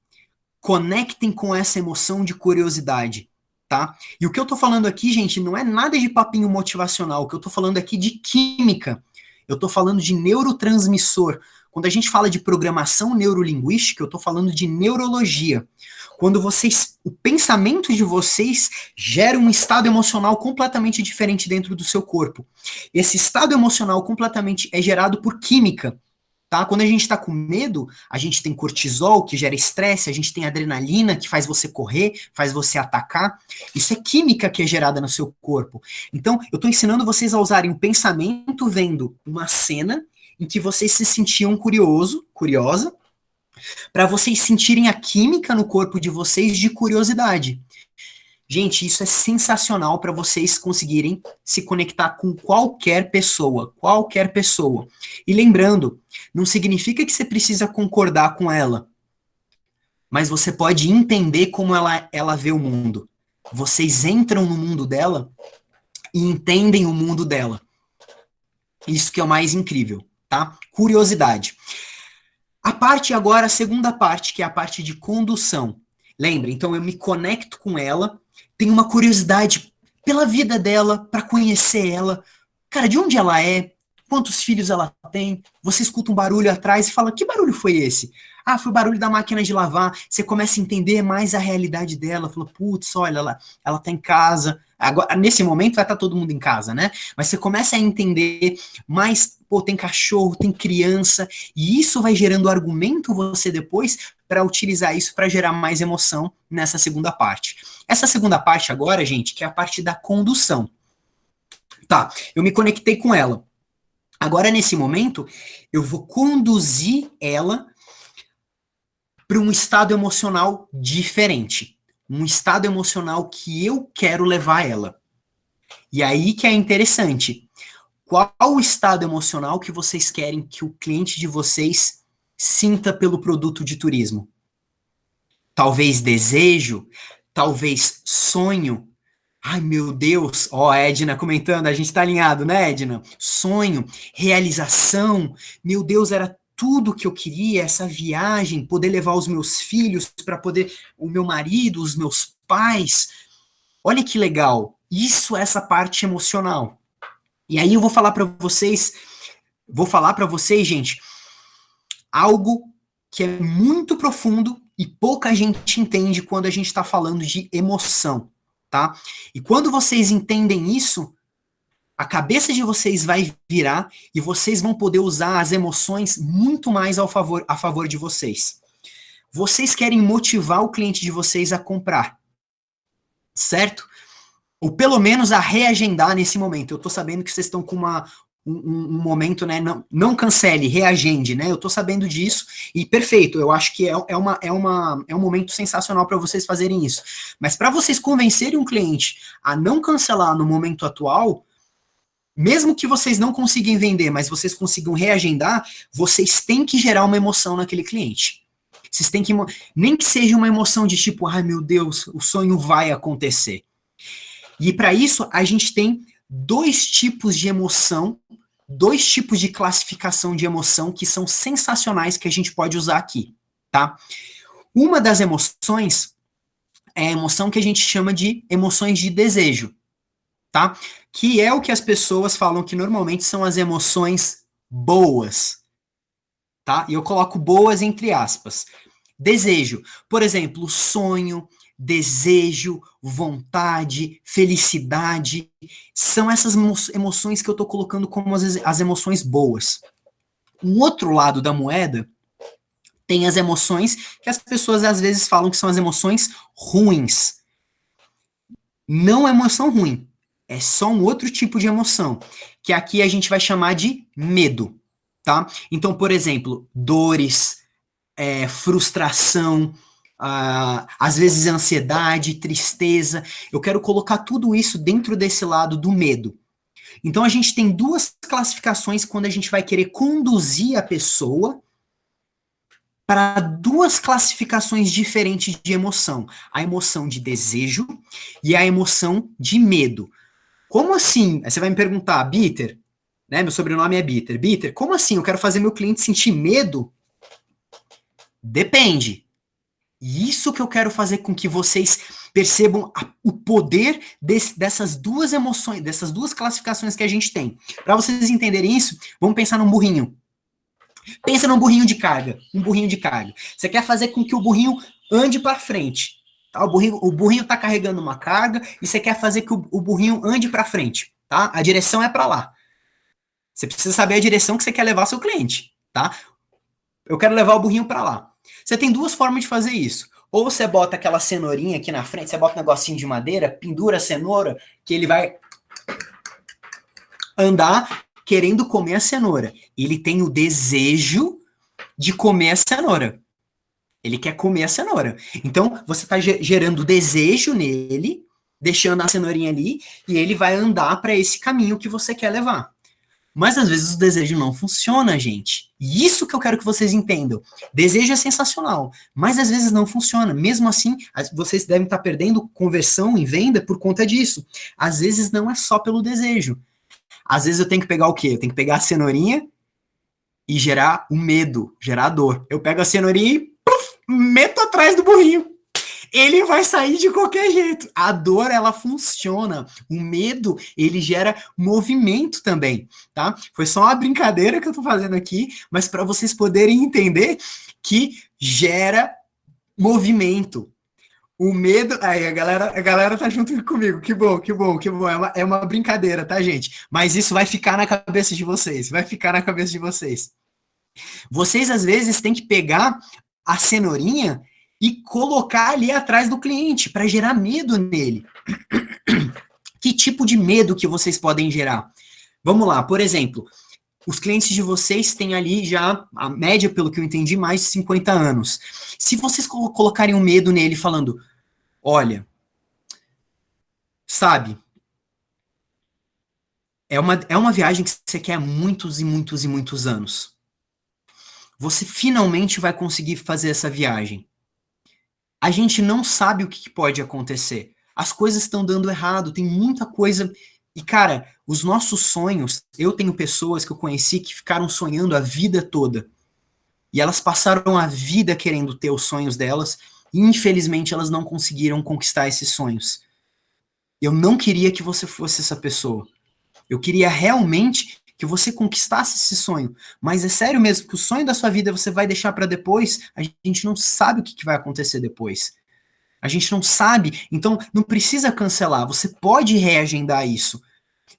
conectem com essa emoção de curiosidade, tá, e o que eu tô falando aqui, gente, não é nada de papinho motivacional, o que eu tô falando aqui de química, eu tô falando de neurotransmissor. Quando a gente fala de programação neurolinguística, eu estou falando de neurologia. Quando o pensamento de vocês gera um estado emocional completamente diferente dentro do seu corpo. Esse estado emocional completamente é gerado por química, tá? Quando a gente está com medo, a gente tem cortisol, que gera estresse, a gente tem adrenalina, que faz você correr, faz você atacar. Isso é química que é gerada no seu corpo. Então, eu estou ensinando vocês a usarem o pensamento vendo uma cena em que vocês se sentiam curiosa, para vocês sentirem a química no corpo de vocês de curiosidade. Gente, isso é sensacional para vocês conseguirem se conectar com qualquer pessoa, qualquer pessoa. E lembrando, não significa que você precisa concordar com ela, mas você pode entender como ela vê o mundo. Vocês entram no mundo dela e entendem o mundo dela. Isso que é o mais incrível. Tá? Curiosidade. A segunda parte, que é a parte de condução. Lembra? Então eu me conecto com ela, tenho uma curiosidade pela vida dela, para conhecer ela. Cara, de onde ela é? Quantos filhos ela tem? Você escuta um barulho atrás e fala, que barulho foi esse? Ah, foi o barulho da máquina de lavar. Você começa a entender mais a realidade dela. Fala, putz, olha, ela tá em casa. Agora, nesse momento vai estar todo mundo em casa, né? Mas você começa a entender mais, pô, tem cachorro, tem criança, e isso vai gerando argumento você depois para utilizar isso para gerar mais emoção nessa segunda parte. Essa segunda parte agora, gente, que é a parte da condução. Tá, eu me conectei com ela. Agora, nesse momento, eu vou conduzir ela para um estado emocional diferente. Um estado emocional que eu quero levar ela. E aí que é interessante. Qual o estado emocional que vocês querem que o cliente de vocês sinta pelo produto de turismo? Talvez desejo? Talvez sonho? Ai, meu Deus! Ó, a Edna comentando, a gente tá alinhado, né, Edna? Sonho, realização. Meu Deus, era tudo que eu queria, essa viagem, poder levar os meus filhos para poder, o meu marido, os meus pais. Olha que legal. Isso é essa parte emocional. E aí eu vou falar para vocês, gente, algo que é muito profundo e pouca gente entende quando a gente está falando de emoção, tá? E quando vocês entendem isso, a cabeça de vocês vai virar e vocês vão poder usar as emoções muito mais a favor de vocês. Vocês querem motivar o cliente de vocês a comprar, certo? Ou pelo menos a reagendar nesse momento. Eu tô sabendo que vocês estão com um momento, né? Não cancele, reagende, né? Eu tô sabendo disso e perfeito. Eu acho que é um momento sensacional para vocês fazerem isso. Mas para vocês convencerem um cliente a não cancelar no momento atual, mesmo que vocês não consigam vender, mas vocês consigam reagendar, vocês têm que gerar uma emoção naquele cliente. Vocês têm que, nem que seja uma emoção de tipo, ai meu Deus, o sonho vai acontecer. E para isso, a gente tem dois tipos de emoção dois tipos de classificação de emoção que são sensacionais que a gente pode usar aqui, tá? Uma das emoções é a emoção que a gente chama de emoções de desejo, tá? Que é o que as pessoas falam que normalmente são as emoções boas, tá? E eu coloco boas entre aspas. Desejo, por exemplo, sonho, desejo, vontade, felicidade, são essas emoções que eu tô colocando como as emoções boas. Um outro lado da moeda tem as emoções que as pessoas às vezes falam que são as emoções ruins. Não é emoção ruim, é só um outro tipo de emoção, que aqui a gente vai chamar de medo, tá? Então, por exemplo, dores, frustração, às vezes ansiedade, tristeza. Eu quero colocar tudo isso dentro desse lado do medo. Então a gente tem duas classificações quando a gente vai querer conduzir a pessoa para duas classificações diferentes de emoção: a emoção de desejo e a emoção de medo. Como assim? Aí você vai me perguntar, Bitter, né? Meu sobrenome é Bitter. Bitter, como assim? Eu quero fazer meu cliente sentir medo? Depende. Isso que eu quero fazer com que vocês percebam o poder dessas duas emoções, dessas duas classificações que a gente tem. Para vocês entenderem isso, vamos pensar num burrinho. Pensa num burrinho de carga, um burrinho de carga. Você quer fazer com que o burrinho ande para frente. Tá? O burrinho está carregando uma carga e você quer fazer que o burrinho ande para frente. Tá? A direção é para lá. Você precisa saber a direção que você quer levar seu cliente. Tá? Eu quero levar o burrinho para lá. Você tem duas formas de fazer isso. Ou você bota aquela cenourinha aqui na frente, você bota um negocinho de madeira, pendura a cenoura, que ele vai andar querendo comer a cenoura. Ele tem o desejo de comer a cenoura. Ele quer comer a cenoura. Então, você está gerando desejo nele, deixando a cenourinha ali, e ele vai andar para esse caminho que você quer levar. Mas às vezes o desejo não funciona, gente. E isso que eu quero que vocês entendam. Desejo é sensacional, mas às vezes não funciona. Mesmo assim, vocês devem estar perdendo conversão em venda por conta disso. Às vezes não é só pelo desejo. Às vezes eu tenho que pegar o quê? Eu tenho que pegar a cenourinha e gerar o medo, gerar a dor. Eu pego a cenourinha e meto atrás do burrinho. Ele vai sair de qualquer jeito. A dor, ela funciona. O medo, ele gera movimento também, tá? Foi só uma brincadeira que eu tô fazendo aqui, mas para vocês poderem entender que gera movimento. O medo... Aí, a galera tá junto comigo. Que bom, que bom, que bom. É uma brincadeira, tá, gente? Mas isso vai ficar na cabeça de vocês. Vai ficar na cabeça de vocês. Vocês, às vezes, têm que pegar a cenourinha e colocar ali atrás do cliente para gerar medo nele. Que tipo de medo que vocês podem gerar? Vamos lá, por exemplo, os clientes de vocês têm ali já, a média, pelo que eu entendi, mais de 50 anos. Se vocês colocarem um medo nele falando, olha, sabe, é uma viagem que você quer há muitos e muitos e muitos anos. Você finalmente vai conseguir fazer essa viagem. A gente não sabe o que pode acontecer. As coisas estão dando errado, tem muita coisa. E, cara, os nossos sonhos, eu tenho pessoas que eu conheci que ficaram sonhando a vida toda. E elas passaram a vida querendo ter os sonhos delas, e infelizmente elas não conseguiram conquistar esses sonhos. Eu não queria que você fosse essa pessoa. Eu queria realmente que você conquistasse esse sonho. Mas é sério mesmo que o sonho da sua vida você vai deixar para depois? A gente não sabe o que vai acontecer depois. A gente não sabe, então não precisa cancelar. Você pode reagendar isso,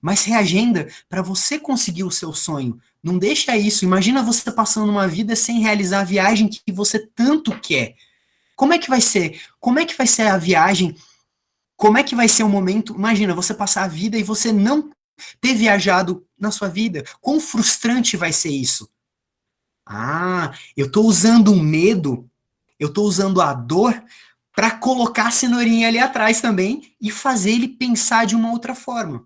mas reagenda para você conseguir o seu sonho. Não deixa isso. Imagina você passando uma vida sem realizar a viagem que você tanto quer. Como é que vai ser? Como é que vai ser a viagem? Como é que vai ser o momento? Imagina você passar a vida e você não ter viajado na sua vida. Quão frustrante vai ser isso? Ah, eu estou usando o medo, eu estou usando a dor para colocar a cenourinha ali atrás também e fazer ele pensar de uma outra forma.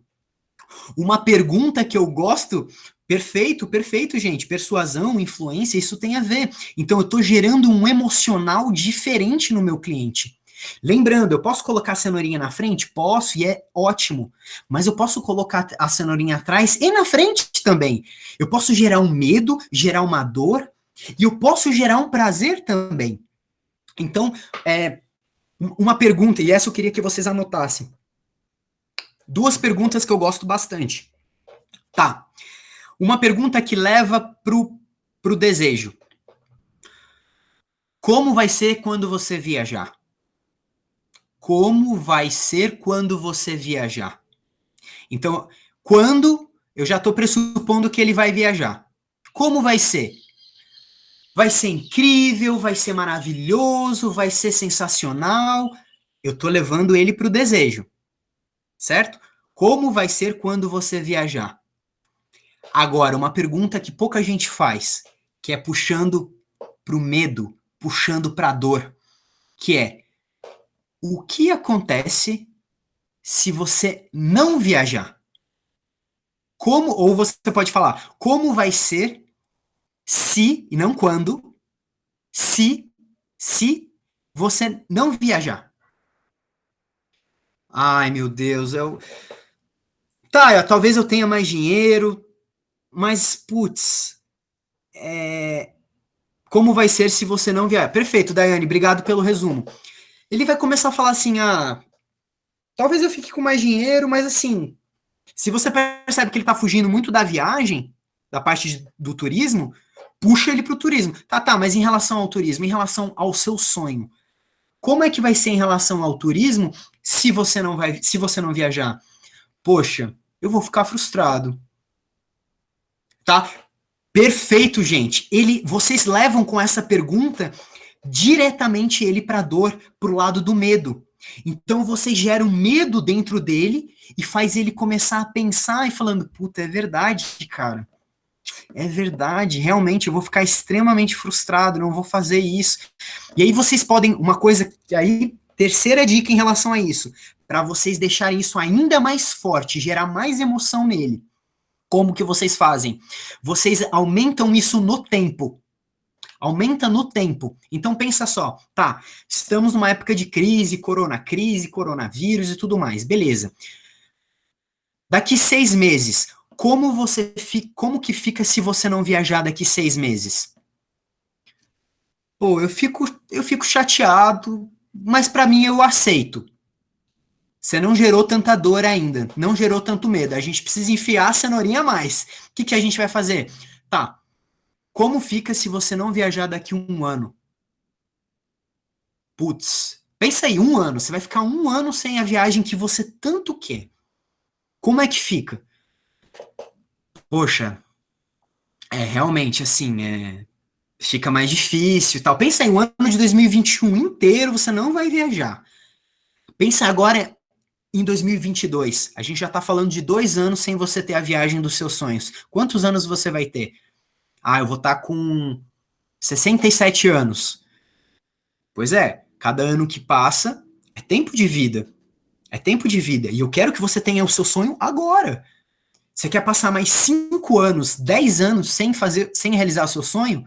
Uma pergunta que eu gosto, perfeito, perfeito, gente. Persuasão, influência, isso tem a ver. Então eu estou gerando um emocional diferente no meu cliente. Lembrando, eu posso colocar a cenourinha na frente? Posso, e é ótimo. Mas eu posso colocar a cenourinha atrás e na frente também. Eu posso gerar um medo, gerar uma dor, e eu posso gerar um prazer também. Então, uma pergunta, e essa eu queria que vocês anotassem. Duas perguntas que eu gosto bastante. Tá. Uma pergunta que leva pro desejo. Como vai ser quando você viajar? Como vai ser quando você viajar? Então, quando, eu já estou pressupondo que ele vai viajar. Como vai ser? Vai ser incrível, vai ser maravilhoso, vai ser sensacional. Eu estou levando ele para o desejo, certo? Como vai ser quando você viajar? Agora, uma pergunta que pouca gente faz, que é puxando para o medo, puxando para a dor, que é: o que acontece se você não viajar? Como, ou você pode falar, como vai ser se, e não quando, se você não viajar? Ai, meu Deus, Tá, talvez eu tenha mais dinheiro, mas, putz, como vai ser se você não viajar? Perfeito, Daiane, obrigado pelo resumo. Ele vai começar a falar assim, talvez eu fique com mais dinheiro, mas assim, se você percebe que ele tá fugindo muito da viagem, da parte do turismo, puxa ele pro turismo. Tá, mas em relação ao turismo, em relação ao seu sonho, como é que vai ser em relação ao turismo se você não viajar? Poxa, eu vou ficar frustrado, tá? Perfeito, gente. Vocês levam com essa pergunta diretamente ele para a dor, para o lado do medo. Então você gera um medo dentro dele e faz ele começar a pensar e falando, puta, é verdade, cara. É verdade, realmente, eu vou ficar extremamente frustrado, não vou fazer isso. E aí vocês podem, uma coisa, aí, terceira dica em relação a isso, para vocês deixarem isso ainda mais forte, gerar mais emoção nele. Como que vocês fazem? Vocês aumentam isso no tempo. Aumenta no tempo. Então pensa só, tá, estamos numa época de crise, coronavírus e tudo mais, beleza. Daqui 6 meses, como que fica se você não viajar daqui 6 meses? Pô, eu fico chateado, mas para mim eu aceito. Você não gerou tanta dor ainda, não gerou tanto medo. A gente precisa enfiar a cenourinha a mais. O que que a gente vai fazer? Tá, como fica se você não viajar daqui 1 ano? Putz, pensa aí, 1 ano. Você vai ficar 1 ano sem a viagem que você tanto quer. Como é que fica? Poxa, realmente assim, fica mais difícil e tal. Pensa aí, um ano de 2021 inteiro você não vai viajar. Pensa agora em 2022. A gente já tá falando de 2 anos sem você ter a viagem dos seus sonhos. Quantos anos você vai ter? Eu vou estar com 67 anos. Pois é, cada ano que passa é tempo de vida. É tempo de vida. E eu quero que você tenha o seu sonho agora. Você quer passar mais 5 anos, 10 anos sem realizar o seu sonho?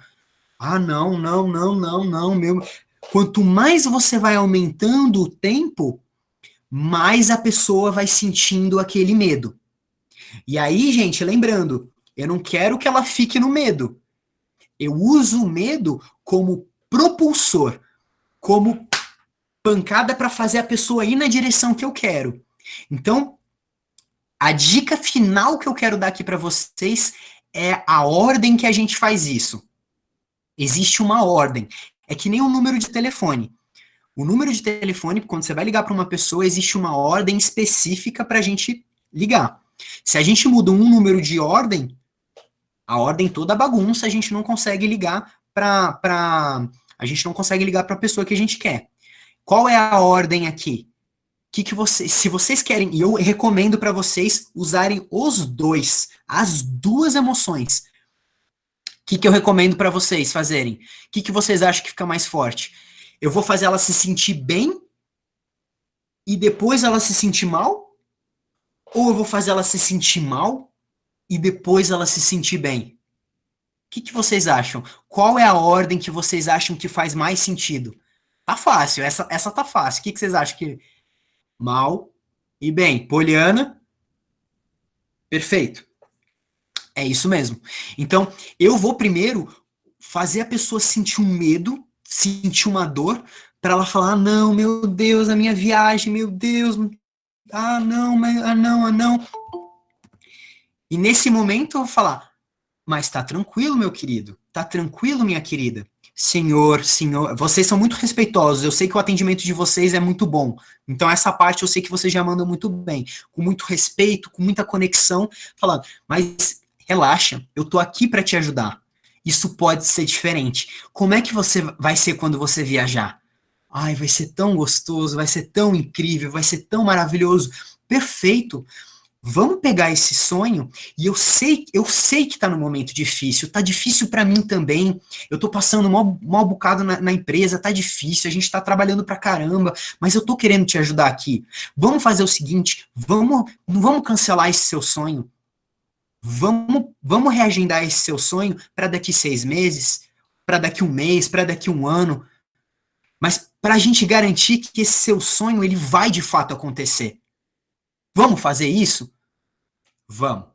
Não, não, não, não, não, meu. Quanto mais você vai aumentando o tempo, mais a pessoa vai sentindo aquele medo. E aí, gente, lembrando, eu não quero que ela fique no medo. Eu uso o medo como propulsor, como pancada para fazer a pessoa ir na direção que eu quero. Então, a dica final que eu quero dar aqui para vocês é a ordem que a gente faz isso. Existe uma ordem. É que nem um número de telefone. O número de telefone, quando você vai ligar para uma pessoa, existe uma ordem específica para a gente ligar. Se a gente muda um número de ordem, a ordem toda bagunça, a gente não consegue ligar a gente não consegue ligar para a pessoa que a gente quer. Qual é a ordem aqui? Se vocês querem, e eu recomendo para vocês usarem os dois, as duas emoções. O que eu recomendo para vocês fazerem? O que vocês acham que fica mais forte? Eu vou fazer ela se sentir bem e depois ela se sentir mal? Ou eu vou fazer ela se sentir mal e depois ela se sentir bem? O que vocês acham? Qual é a ordem que vocês acham que faz mais sentido? Tá fácil, essa tá fácil. O que vocês acham que mal e bem? Poliana, perfeito. É isso mesmo. Então, eu vou primeiro fazer a pessoa sentir um medo, sentir uma dor, para ela falar: ah, não, meu Deus, a minha viagem, meu Deus, ah, não, ah, não, ah, não. E nesse momento eu vou falar: mas tá tranquilo, meu querido, tá tranquilo, minha querida. Senhor, vocês são muito respeitosos. Eu sei que o atendimento de vocês é muito bom. Então, essa parte eu sei que vocês já mandam muito bem, com muito respeito, com muita conexão, falando, mas relaxa, eu tô aqui para te ajudar. Isso pode ser diferente. Como é que você vai ser quando você viajar? Ai, vai ser tão gostoso, vai ser tão incrível, vai ser tão maravilhoso. Perfeito. Vamos pegar esse sonho e eu sei que tá num momento difícil, tá difícil para mim também. Eu tô passando mal bocado na empresa, tá difícil, a gente tá trabalhando pra caramba, mas eu tô querendo te ajudar aqui. Vamos fazer o seguinte, não vamos cancelar esse seu sonho. Vamos reagendar esse seu sonho para daqui 6 meses, para daqui um mês, para daqui um ano, mas para a gente garantir que esse seu sonho ele vai de fato acontecer. Vamos fazer isso? Vamos.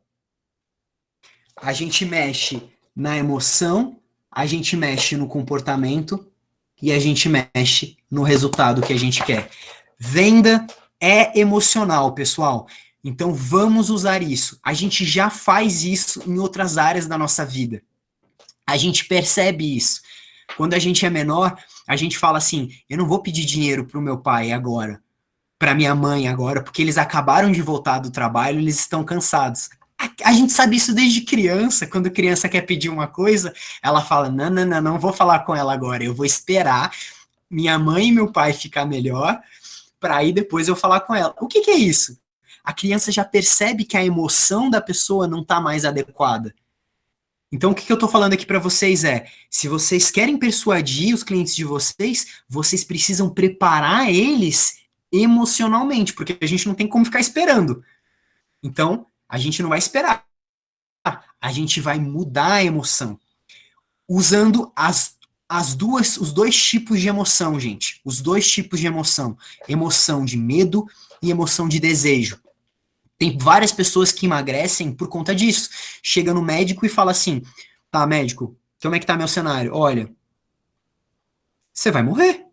A gente mexe na emoção, a gente mexe no comportamento e a gente mexe no resultado que a gente quer. Venda é emocional, pessoal. Então vamos usar isso. A gente já faz isso em outras áreas da nossa vida. A gente percebe isso. Quando a gente é menor, a gente fala assim: eu não vou pedir dinheiro para o meu pai agora, para minha mãe agora, porque eles acabaram de voltar do trabalho, eles estão cansados. A gente sabe isso desde criança. Quando criança quer pedir uma coisa, ela fala: não, não, não, não vou falar com ela agora, eu vou esperar minha mãe e meu pai ficar melhor, para aí depois eu falar com ela. O que, que é isso? A criança já percebe que a emoção da pessoa não está mais adequada. Então, o que eu estou falando aqui para vocês é: se vocês querem persuadir os clientes de vocês, vocês precisam preparar eles emocionalmente, porque a gente não tem como ficar esperando. Então, a gente não vai esperar. A gente vai mudar a emoção. Usando os dois tipos de emoção, gente. Os dois tipos de emoção. Emoção de medo e emoção de desejo. Tem várias pessoas que emagrecem por conta disso. Chega no médico e fala assim: tá, médico, como é que tá meu cenário? Olha, você vai morrer.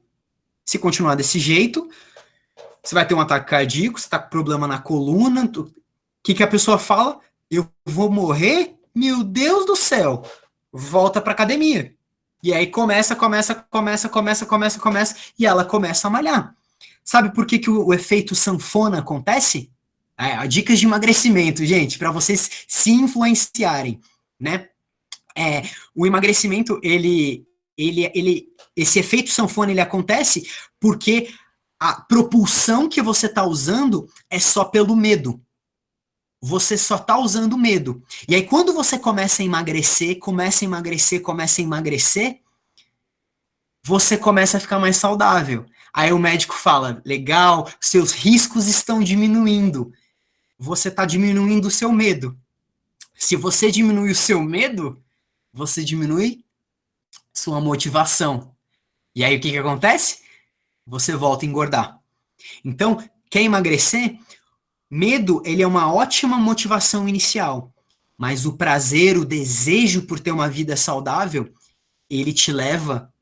Se continuar desse jeito, você vai ter um ataque cardíaco, você tá com problema na coluna. O que a pessoa fala? Eu vou morrer? Meu Deus do céu. Volta pra academia. E aí começa, e ela começa a malhar. Sabe por que o efeito sanfona acontece? Dicas de emagrecimento, gente, para vocês se influenciarem, né? O emagrecimento, esse efeito sanfona, ele acontece porque a propulsão que você está usando é só pelo medo. Você só está usando medo. E aí, quando você começa a emagrecer, você começa a ficar mais saudável. Aí o médico fala: legal, seus riscos estão diminuindo. Você está diminuindo o seu medo. Se você diminui o seu medo, você diminui sua motivação. E aí o que acontece? Você volta a engordar. Então, quer emagrecer? Medo, ele é uma ótima motivação inicial. Mas o prazer, o desejo por ter uma vida saudável, ele te leva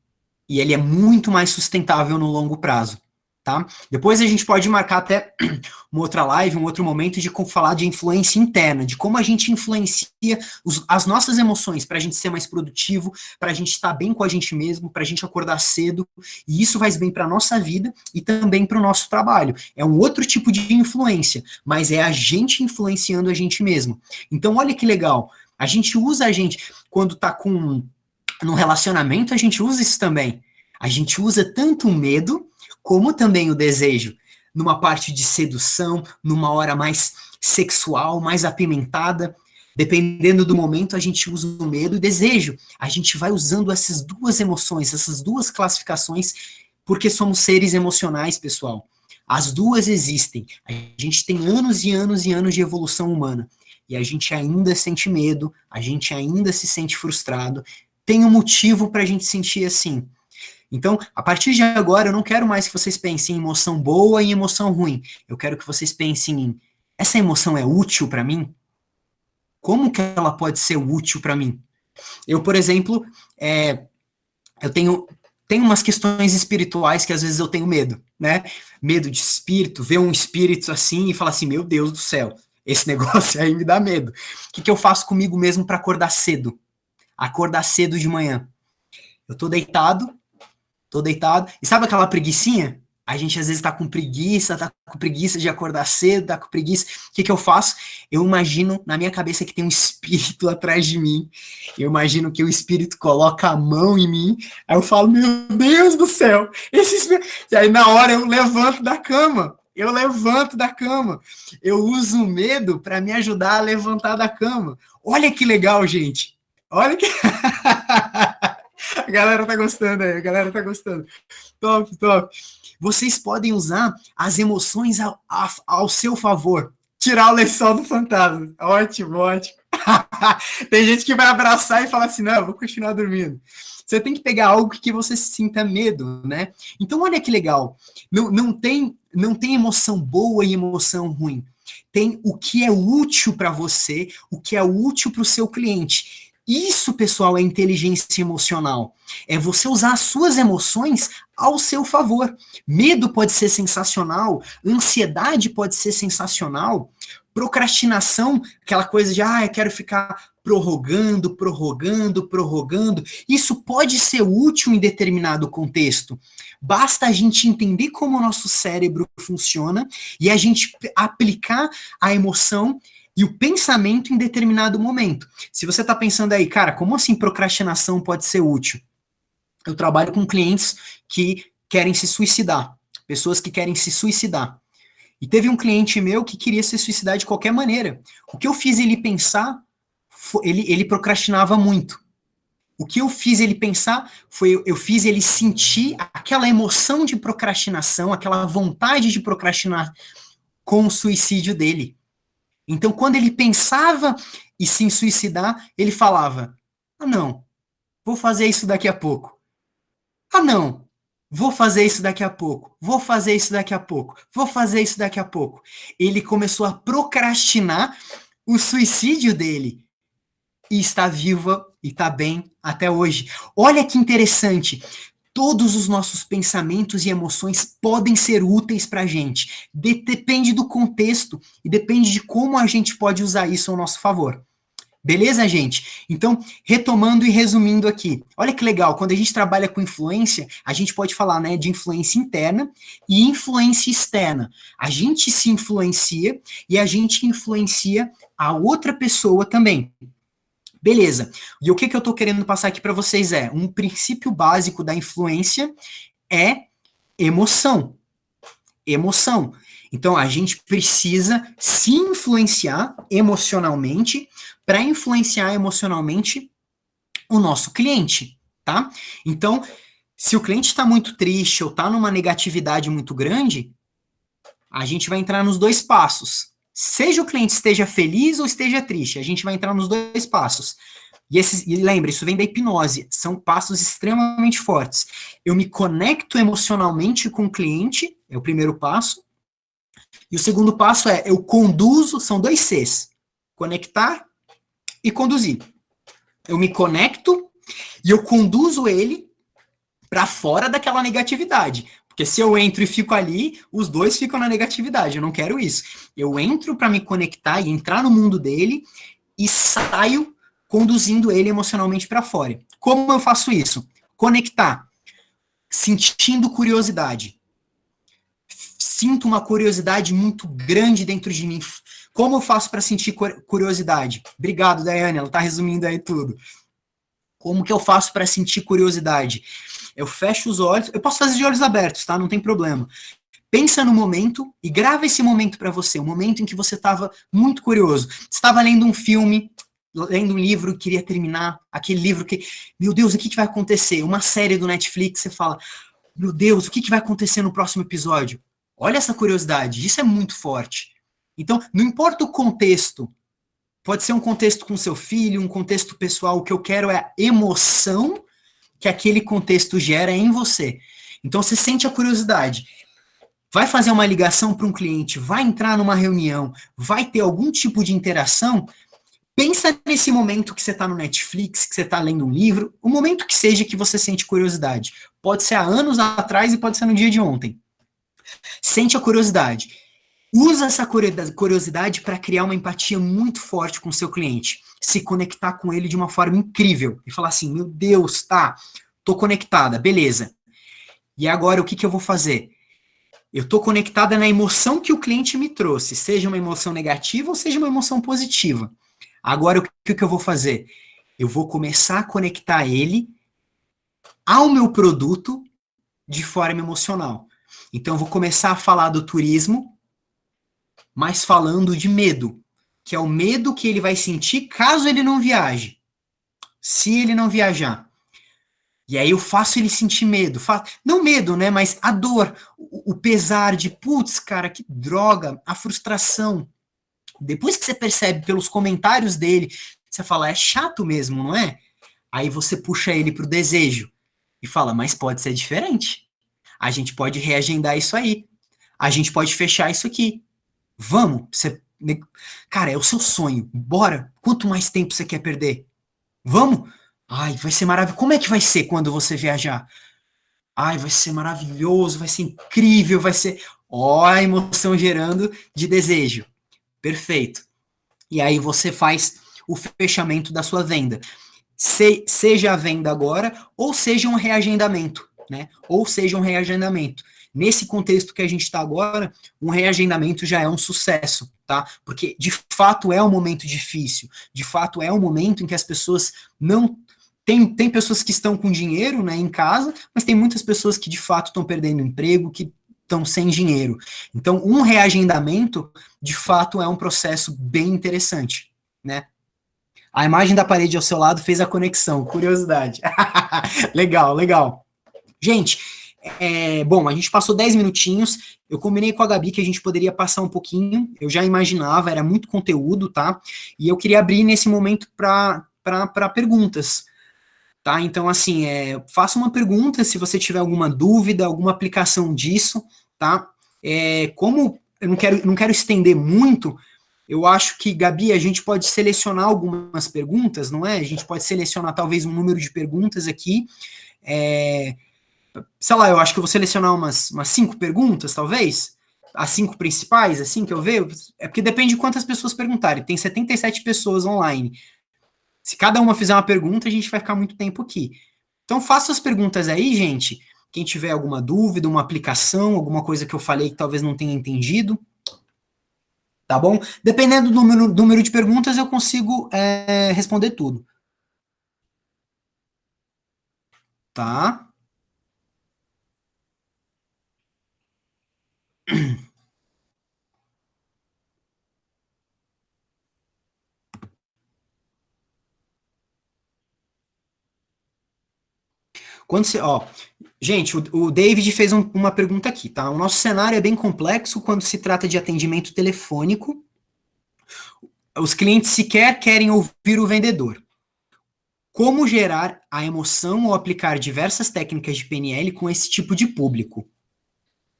e ele é muito mais sustentável no longo prazo. Tá? Depois a gente pode marcar até uma outra live, um outro momento de falar de influência interna, de como a gente influencia as nossas emoções para a gente ser mais produtivo, para a gente estar bem com a gente mesmo, para a gente acordar cedo, e isso faz bem para a nossa vida e também para o nosso trabalho. É um outro tipo de influência, mas é a gente influenciando a gente mesmo. Então olha que legal, a gente usa quando está num relacionamento, a gente usa isso também. A gente usa tanto o medo como também o desejo, numa parte de sedução, numa hora mais sexual, mais apimentada. Dependendo do momento, a gente usa o medo e o desejo. A gente vai usando essas duas emoções, essas duas classificações, porque somos seres emocionais, pessoal. As duas existem. A gente tem anos e anos e anos de evolução humana. E a gente ainda sente medo, a gente ainda se sente frustrado. Tem um motivo para a gente sentir assim. Então, a partir de agora, eu não quero mais que vocês pensem em emoção boa e emoção ruim. Eu quero que vocês pensem em, essa emoção é útil para mim? Como que ela pode ser útil para mim? Eu, por exemplo, eu tenho umas questões espirituais que às vezes eu tenho medo, né? Medo de espírito, ver um espírito assim e falar assim, meu Deus do céu, esse negócio aí me dá medo. O que eu faço comigo mesmo para acordar cedo? Acordar cedo de manhã. Eu tô deitado, e sabe aquela preguicinha? A gente às vezes tá com preguiça de acordar cedo, tá com preguiça. O que eu faço? Eu imagino na minha cabeça que tem um espírito atrás de mim. Eu imagino que o espírito coloca a mão em mim. Aí eu falo, meu Deus do céu, esse espírito... E aí na hora eu levanto da cama. Eu levanto da cama. Eu uso o medo para me ajudar a levantar da cama. Olha que legal, gente. Olha que... A galera tá gostando aí, a galera tá gostando. Top, top. Vocês podem usar as emoções ao seu favor. Tirar o lençol do fantasma. Ótimo, ótimo. Tem gente que vai abraçar e falar assim, não, eu vou continuar dormindo. Você tem que pegar algo que você sinta medo, né? Então, olha que legal. Não tem emoção boa e emoção ruim. Tem o que é útil para você, o que é útil para o seu cliente. Isso, pessoal, é inteligência emocional. É você usar as suas emoções ao seu favor. Medo pode ser sensacional, ansiedade pode ser sensacional, procrastinação, aquela coisa de, eu quero ficar prorrogando, prorrogando, prorrogando. Isso pode ser útil em determinado contexto. Basta a gente entender como o nosso cérebro funciona e a gente aplicar a emoção e o pensamento em determinado momento. Se você está pensando aí, cara, como assim procrastinação pode ser útil? Eu trabalho com clientes que querem se suicidar, pessoas que querem se suicidar. E teve um cliente meu que queria se suicidar de qualquer maneira. O que eu fiz ele pensar, ele procrastinava muito. O que eu fiz ele pensar foi, eu fiz ele sentir aquela emoção de procrastinação, aquela vontade de procrastinar com o suicídio dele. Então, quando ele pensava em se suicidar, ele falava, não, vou fazer isso daqui a pouco. Não, vou fazer isso daqui a pouco. Vou fazer isso daqui a pouco. Vou fazer isso daqui a pouco. Ele começou a procrastinar o suicídio dele. E está viva e está bem até hoje. Olha que interessante. Todos os nossos pensamentos e emoções podem ser úteis para a gente. Depende do contexto e depende de como a gente pode usar isso ao nosso favor. Beleza, gente? Então, retomando e resumindo aqui. Olha que legal, quando a gente trabalha com influência, a gente pode falar, né, de influência interna e influência externa. A gente se influencia e a gente influencia a outra pessoa também. Beleza. E o que eu estou querendo passar aqui para vocês é um princípio básico da influência é emoção. Emoção. Então, a gente precisa se influenciar emocionalmente para influenciar emocionalmente o nosso cliente, tá? Então, se o cliente está muito triste ou está numa negatividade muito grande, a gente vai entrar nos dois passos. Seja o cliente esteja feliz ou esteja triste, a gente vai entrar nos dois passos. E lembre, isso vem da hipnose, são passos extremamente fortes. Eu me conecto emocionalmente com o cliente, é o primeiro passo. E o segundo passo é, eu conduzo, são dois Cs, conectar e conduzir. Eu me conecto e eu conduzo ele para fora daquela negatividade. Porque se eu entro e fico ali, os dois ficam na negatividade. Eu não quero isso. Eu entro para me conectar e entrar no mundo dele e saio conduzindo ele emocionalmente para fora. Como eu faço isso? Conectar. Sentindo curiosidade. Sinto uma curiosidade muito grande dentro de mim. Como eu faço para sentir curiosidade? Obrigado, Daiane, ela está resumindo aí tudo. Como que eu faço para sentir curiosidade? Eu fecho os olhos, eu posso fazer de olhos abertos, tá? Não tem problema. Pensa no momento e grava esse momento para você, o momento em que você estava muito curioso. Você estava lendo um filme, lendo um livro, queria terminar aquele livro que, meu Deus, o que vai acontecer? Uma série do Netflix, você fala, meu Deus, o que vai acontecer no próximo episódio? Olha essa curiosidade, isso é muito forte. Então, não importa o contexto, pode ser um contexto com seu filho, um contexto pessoal, o que eu quero é a emoção que aquele contexto gera em você. Então você sente a curiosidade, vai fazer uma ligação para um cliente, vai entrar numa reunião, vai ter algum tipo de interação. Pensa nesse momento que você está no Netflix, que você está lendo um livro, o momento que seja que você sente curiosidade. Pode ser há anos atrás e pode ser no dia de ontem. Sente a curiosidade. Usa essa curiosidade para criar uma empatia muito forte com o seu cliente. Se conectar com ele de uma forma incrível. E falar assim, meu Deus, tá, tô conectada, beleza. E agora o que eu vou fazer? Eu estou conectada na emoção que o cliente me trouxe, seja uma emoção negativa ou seja uma emoção positiva. Agora, o que eu vou fazer? Eu vou começar a conectar ele ao meu produto de forma emocional. Então, eu vou começar a falar do turismo, mas falando de medo, que é o medo que ele vai sentir caso ele não viaje. Se ele não viajar. E aí eu faço ele sentir medo. Não medo, né? Mas a dor, o pesar de, putz, cara, que droga, a frustração. Depois que você percebe pelos comentários dele, você fala, é chato mesmo, não é? Aí você puxa ele pro desejo e fala, mas pode ser diferente. A gente pode reagendar isso aí. A gente pode fechar isso aqui. Vamos? Cara, é o seu sonho. Bora. Quanto mais tempo você quer perder? Vamos? Ai, vai ser maravilhoso. Como é que vai ser quando você viajar? Ai, vai ser maravilhoso, vai ser incrível, vai ser. Ó, a emoção gerando de desejo. Perfeito. E aí você faz o fechamento da sua venda. Seja a venda agora, ou seja um reagendamento, né? Ou seja um reagendamento. Nesse contexto que a gente está agora, um reagendamento já é um sucesso, tá? Porque de fato é um momento difícil, de fato é um momento em que as pessoas não. Tem pessoas que estão com dinheiro, né, em casa, mas tem muitas pessoas que de fato estão perdendo emprego, que estão sem dinheiro. Então, um reagendamento, de fato, é um processo bem interessante, né? A imagem da parede ao seu lado fez a conexão, curiosidade. Legal, legal. Gente, bom, a gente passou 10 minutinhos, eu combinei com a Gabi que a gente poderia passar um pouquinho, eu já imaginava, era muito conteúdo, tá? E eu queria abrir nesse momento para perguntas, tá? Então, assim, faça uma pergunta se você tiver alguma dúvida, alguma aplicação disso, tá? Como eu não quero estender muito, eu acho que, Gabi, a gente pode selecionar algumas perguntas, não é? A gente pode selecionar talvez um número de perguntas aqui. Sei lá, eu acho que eu vou selecionar umas 5 perguntas, talvez. As 5 principais, assim, que eu vejo. É porque depende de quantas pessoas perguntarem. Tem 77 pessoas online. Se cada uma fizer uma pergunta, a gente vai ficar muito tempo aqui. Então, faça as perguntas aí, gente. Quem tiver alguma dúvida, uma aplicação, alguma coisa que eu falei que talvez não tenha entendido. Tá bom? Dependendo do número de perguntas, eu consigo responder tudo. Tá? Quando você, ó, gente, o David fez uma pergunta aqui, tá? O nosso cenário é bem complexo quando se trata de atendimento telefônico. Os clientes sequer querem ouvir o vendedor. Como gerar a emoção ou aplicar diversas técnicas de PNL com esse tipo de público?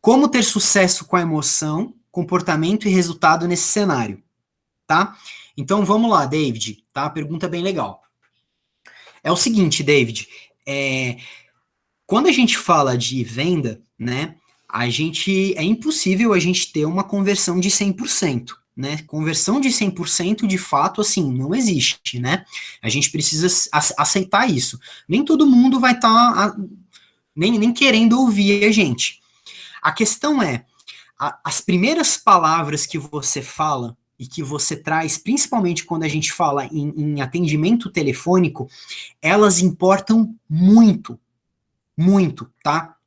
Como ter sucesso com a emoção, comportamento e resultado nesse cenário, tá? Então vamos lá, David, tá? Pergunta bem legal. É o seguinte, David, quando a gente fala de venda, né, é impossível a gente ter uma conversão de 100%, né? Conversão de 100% de fato, assim, não existe, né? A gente precisa aceitar isso. Nem todo mundo vai estar nem querendo ouvir a gente. A questão é, as primeiras palavras que você fala e que você traz, principalmente quando a gente fala em atendimento telefônico, elas importam muito, muito, tá?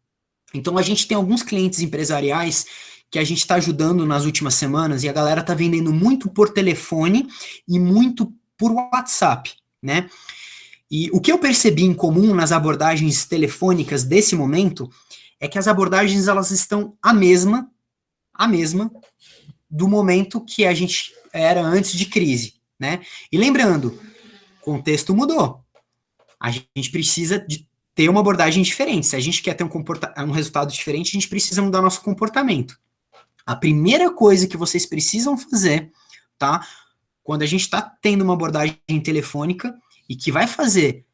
Então a gente tem alguns clientes empresariais que a gente está ajudando nas últimas semanas e a galera tá vendendo muito por telefone e muito por WhatsApp, né? E o que eu percebi em comum nas abordagens telefônicas desse momento é que as abordagens elas estão a mesma do momento que a gente era antes de crise, né? E lembrando, o contexto mudou. A gente precisa ter uma abordagem diferente. Se a gente quer ter um resultado diferente, a gente precisa mudar nosso comportamento. A primeira coisa que vocês precisam fazer, tá? Quando a gente está tendo uma abordagem telefônica e que vai fazer,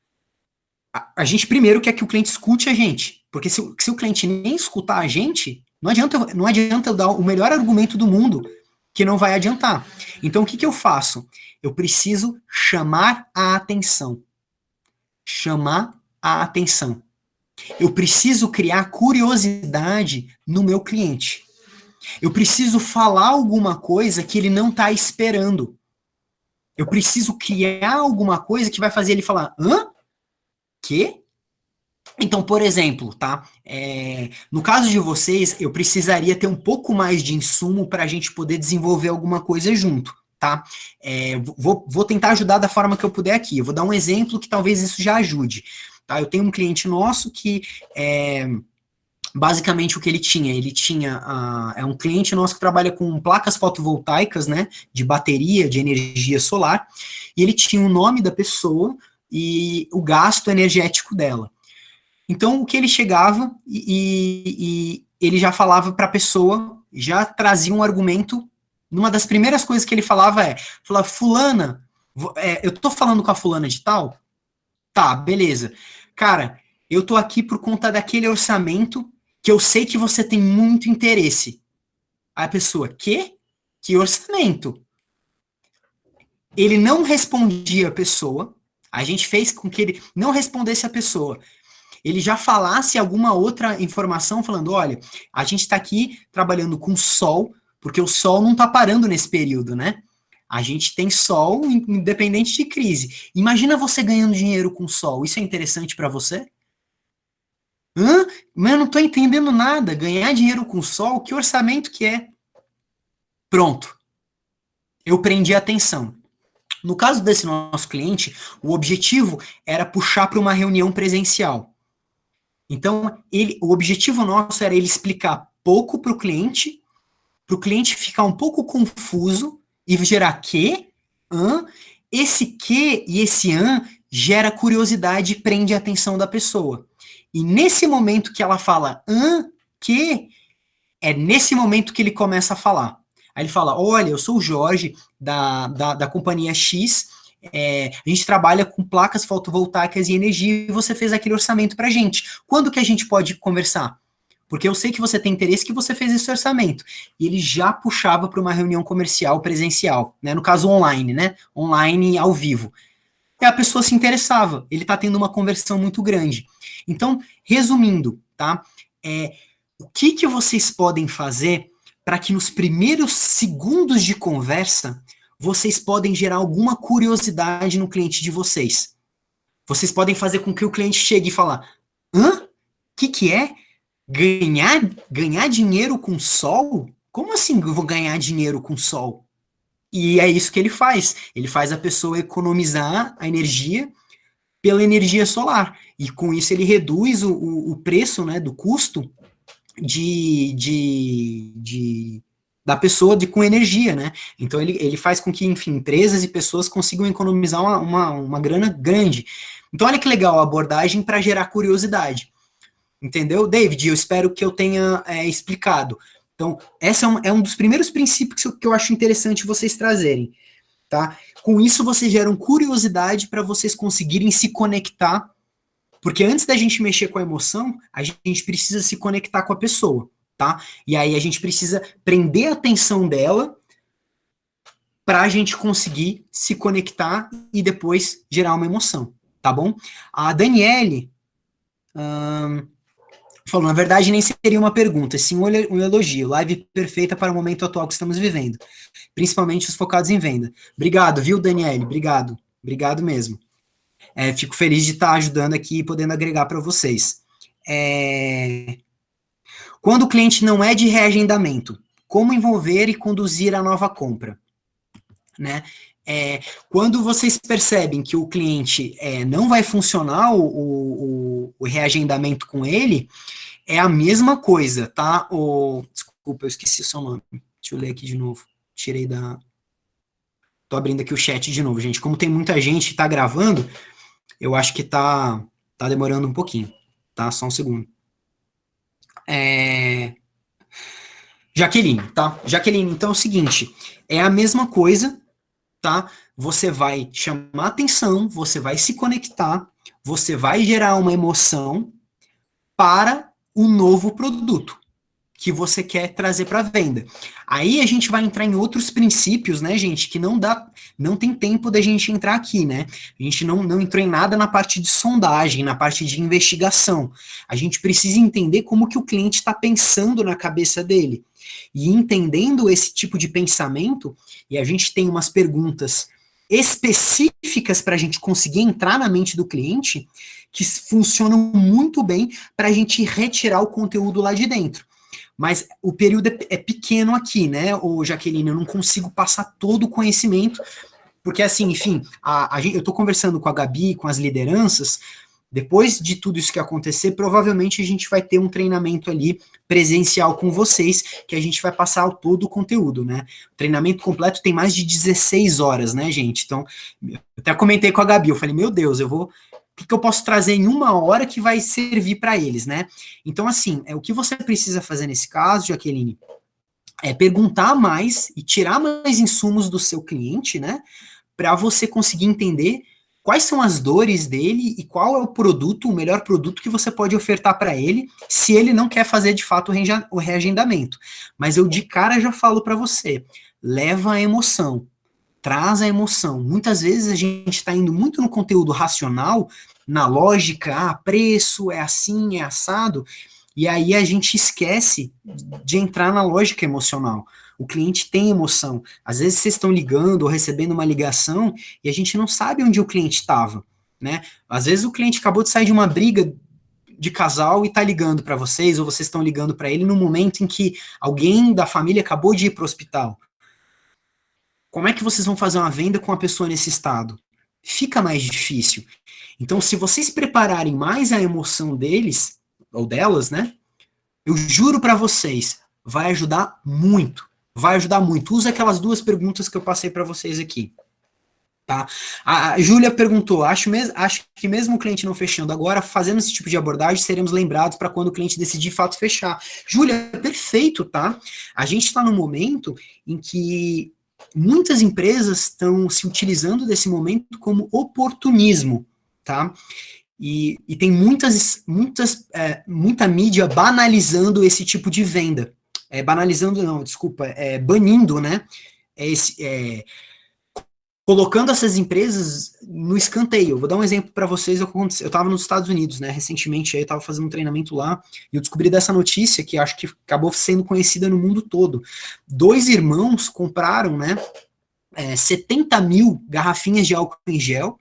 a gente primeiro quer que o cliente escute a gente, porque se o cliente nem escutar a gente, não adianta eu dar o melhor argumento do mundo, que não vai adiantar. Então, o que eu faço? Eu preciso chamar a atenção. Chamar a atenção. Eu preciso criar curiosidade no meu cliente. Eu preciso falar alguma coisa que ele não está esperando. Eu preciso criar alguma coisa que vai fazer ele falar, hã? Quê? Então, por exemplo, tá? No caso de vocês, eu precisaria ter um pouco mais de insumo para a gente poder desenvolver alguma coisa junto, tá? Vou tentar ajudar da forma que eu puder aqui. Eu vou dar um exemplo que talvez isso já ajude. Tá? Eu tenho um cliente nosso que basicamente o que ele tinha é um cliente nosso que trabalha com placas fotovoltaicas, né, de bateria, de energia solar, e ele tinha o nome da pessoa e o gasto energético dela. Então, o que ele chegava e ele já falava para a pessoa, já trazia um argumento, uma das primeiras coisas que ele falava fulana, eu tô falando com a fulana de tal? Tá, beleza. Cara, eu tô aqui por conta daquele orçamento que eu sei que você tem muito interesse. Aí a pessoa, quê? Que orçamento? Ele não respondia a pessoa, a gente fez com que ele não respondesse a pessoa. Ele já falasse alguma outra informação, falando, olha, a gente está aqui trabalhando com sol, porque o sol não está parando nesse período, né? A gente tem sol independente de crise. Imagina você ganhando dinheiro com sol, isso é interessante para você? Hã? Mas eu não estou entendendo nada. Ganhar dinheiro com sol, que orçamento que é? Pronto. Eu prendi a atenção. No caso desse nosso cliente, o objetivo era puxar para uma reunião presencial. Então, o objetivo nosso era ele explicar pouco para o cliente ficar um pouco confuso e gerar que, esse que e esse gera curiosidade e prende a atenção da pessoa. E nesse momento que ela fala que, é nesse momento que ele começa a falar. Aí ele fala, olha, eu sou o Jorge, da companhia X, a gente trabalha com placas fotovoltaicas e energia, e você fez aquele orçamento pra gente. Quando que a gente pode conversar? Porque eu sei que você tem interesse, que você fez esse orçamento. E ele já puxava para uma reunião comercial presencial, né? No caso online, né? Online ao vivo. E a pessoa se interessava. Ele está tendo uma conversão muito grande. Então, resumindo, tá? O que vocês podem fazer para que nos primeiros segundos de conversa vocês podem gerar alguma curiosidade no cliente de vocês? Vocês podem fazer com que o cliente chegue e falar, o que é? Ganhar dinheiro com sol? Como assim eu vou ganhar dinheiro com sol? E é isso que ele faz. Ele faz a pessoa economizar a energia pela energia solar. E com isso ele reduz o preço, né, do custo da pessoa com energia, né? Então ele faz com que, enfim, empresas e pessoas consigam economizar uma grana grande. Então olha que legal a abordagem para gerar curiosidade. Entendeu, David? Eu espero que eu tenha explicado. Então, esse é um dos primeiros princípios que eu acho interessante vocês trazerem, tá? Com isso, vocês geram curiosidade para vocês conseguirem se conectar, porque antes da gente mexer com a emoção, a gente precisa se conectar com a pessoa, tá? E aí a gente precisa prender a atenção dela para a gente conseguir se conectar e depois gerar uma emoção, tá bom? A Daniele falou, na verdade, nem seria uma pergunta, sim um elogio. Live perfeita para o momento atual que estamos vivendo. Principalmente os focados em venda. Obrigado, viu, Daniele? Obrigado. Obrigado mesmo. Fico feliz de estar ajudando aqui e podendo agregar para vocês. Quando o cliente não é de reagendamento, como envolver e conduzir a nova compra? Né? Quando vocês percebem que o cliente não vai funcionar o reagendamento com ele, é a mesma coisa, tá? Desculpa, eu esqueci o seu nome. Deixa eu ler aqui de novo. Tô abrindo aqui o chat de novo, gente. Como tem muita gente que tá gravando, eu acho que tá Tá demorando um pouquinho, tá? Só um segundo. É... Jaqueline, tá? Jaqueline, então é o seguinte, é a mesma coisa, tá? Você vai chamar atenção, você vai se conectar, você vai gerar uma emoção para o novo produto que você quer trazer para venda. Aí a gente vai entrar em outros princípios, né, gente, que não tem tempo da gente entrar aqui, né? A gente não entrou em nada na parte de sondagem, na parte de investigação. A gente precisa entender como que o cliente está pensando na cabeça dele. E entendendo esse tipo de pensamento, e a gente tem umas perguntas específicas para a gente conseguir entrar na mente do cliente, que funcionam muito bem para a gente retirar o conteúdo lá de dentro. Mas o período é pequeno aqui, né, ô Jaqueline? Eu não consigo passar todo o conhecimento, porque assim, enfim, eu estou conversando com a Gabi, com as lideranças. Depois de tudo isso que acontecer, provavelmente a gente vai ter um treinamento ali presencial com vocês, que a gente vai passar todo o conteúdo, né? O treinamento completo tem mais de 16 horas, né, gente? Então, eu até comentei com a Gabi, eu falei, meu Deus, o que eu posso trazer em uma hora que vai servir para eles, né? Então, assim, o que você precisa fazer nesse caso, Jaqueline, é perguntar mais e tirar mais insumos do seu cliente, né? Para você conseguir entender quais são as dores dele e qual é o produto, o melhor produto que você pode ofertar para ele, se ele não quer fazer de fato o reagendamento. Mas eu de cara já falo para você, leva a emoção, traz a emoção. Muitas vezes a gente está indo muito no conteúdo racional, na lógica, preço é assim, é assado, e aí a gente esquece de entrar na lógica emocional. O cliente tem emoção. Às vezes vocês estão ligando ou recebendo uma ligação e a gente não sabe onde o cliente estava, né? Às vezes o cliente acabou de sair de uma briga de casal e está ligando para vocês, ou vocês estão ligando para ele no momento em que alguém da família acabou de ir para o hospital. Como é que vocês vão fazer uma venda com uma pessoa nesse estado? Fica mais difícil. Então, se vocês prepararem mais a emoção deles, ou delas, né? Eu juro para vocês, vai ajudar muito. Vai ajudar muito. Usa aquelas duas perguntas que eu passei para vocês aqui. Tá? A Júlia perguntou, acho que mesmo o cliente não fechando agora, fazendo esse tipo de abordagem, seremos lembrados para quando o cliente decidir de fato fechar. Júlia, perfeito, tá? A gente está num momento em que muitas empresas estão se utilizando desse momento como oportunismo, tá? E tem muita mídia banalizando esse tipo de venda. Banalizando não, desculpa, banindo, né? Esse, colocando essas empresas no escanteio. Vou dar um exemplo para vocês. Eu estava nos Estados Unidos, né? Recentemente, aí eu estava fazendo um treinamento lá e eu descobri dessa notícia que acho que acabou sendo conhecida no mundo todo. 2 irmãos compraram, né? 70 mil garrafinhas de álcool em gel.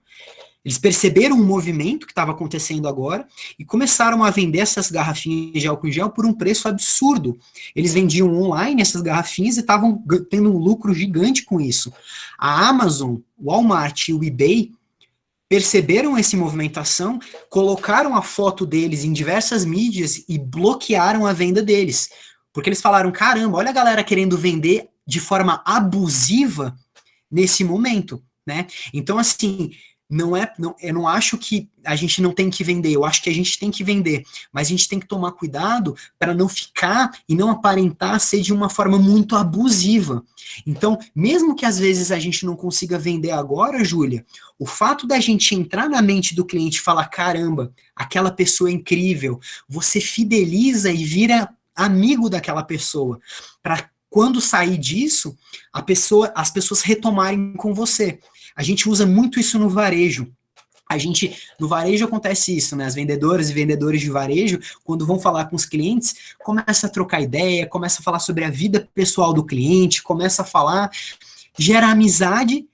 Eles perceberam um movimento que estava acontecendo agora e começaram a vender essas garrafinhas de álcool em gel por um preço absurdo. Eles vendiam online essas garrafinhas e estavam tendo um lucro gigante com isso. A Amazon, o Walmart e o eBay perceberam essa movimentação, colocaram a foto deles em diversas mídias e bloquearam a venda deles. Porque eles falaram, caramba, olha a galera querendo vender de forma abusiva nesse momento, né? Então, assim, eu não acho que a gente não tem que vender, eu acho que a gente tem que vender, mas a gente tem que tomar cuidado para não ficar e não aparentar ser de uma forma muito abusiva. Então, mesmo que às vezes a gente não consiga vender agora, Júlia, o fato da gente entrar na mente do cliente e falar, caramba, aquela pessoa é incrível, você fideliza e vira amigo daquela pessoa, para quando sair disso, as pessoas retomarem com você. A gente usa muito isso no varejo. No varejo acontece isso, né? As vendedoras e vendedores de varejo, quando vão falar com os clientes, começa a trocar ideia, começa a falar sobre a vida pessoal do cliente, começa a falar, gera amizade.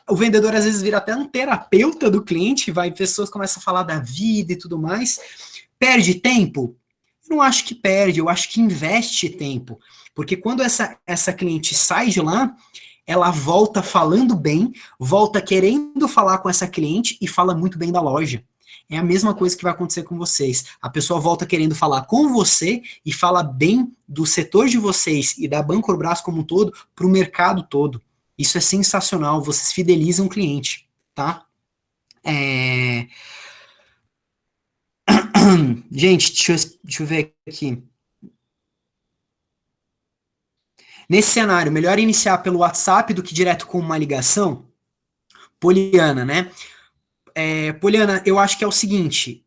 O vendedor às vezes vira até um terapeuta do cliente, pessoas começam a falar da vida e tudo mais. Perde tempo? Eu não acho que perde, eu acho que investe tempo. Porque quando essa cliente sai de lá, ela volta falando bem, volta querendo falar com essa cliente e fala muito bem da loja. É a mesma coisa que vai acontecer com vocês. A pessoa volta querendo falar com você e fala bem do setor de vocês e da Bancorbras como um todo para o mercado todo. Isso é sensacional, vocês fidelizam o cliente, tá? Gente, deixa eu ver aqui. Nesse cenário, melhor iniciar pelo WhatsApp do que direto com uma ligação? Poliana, né? Poliana, eu acho que é o seguinte,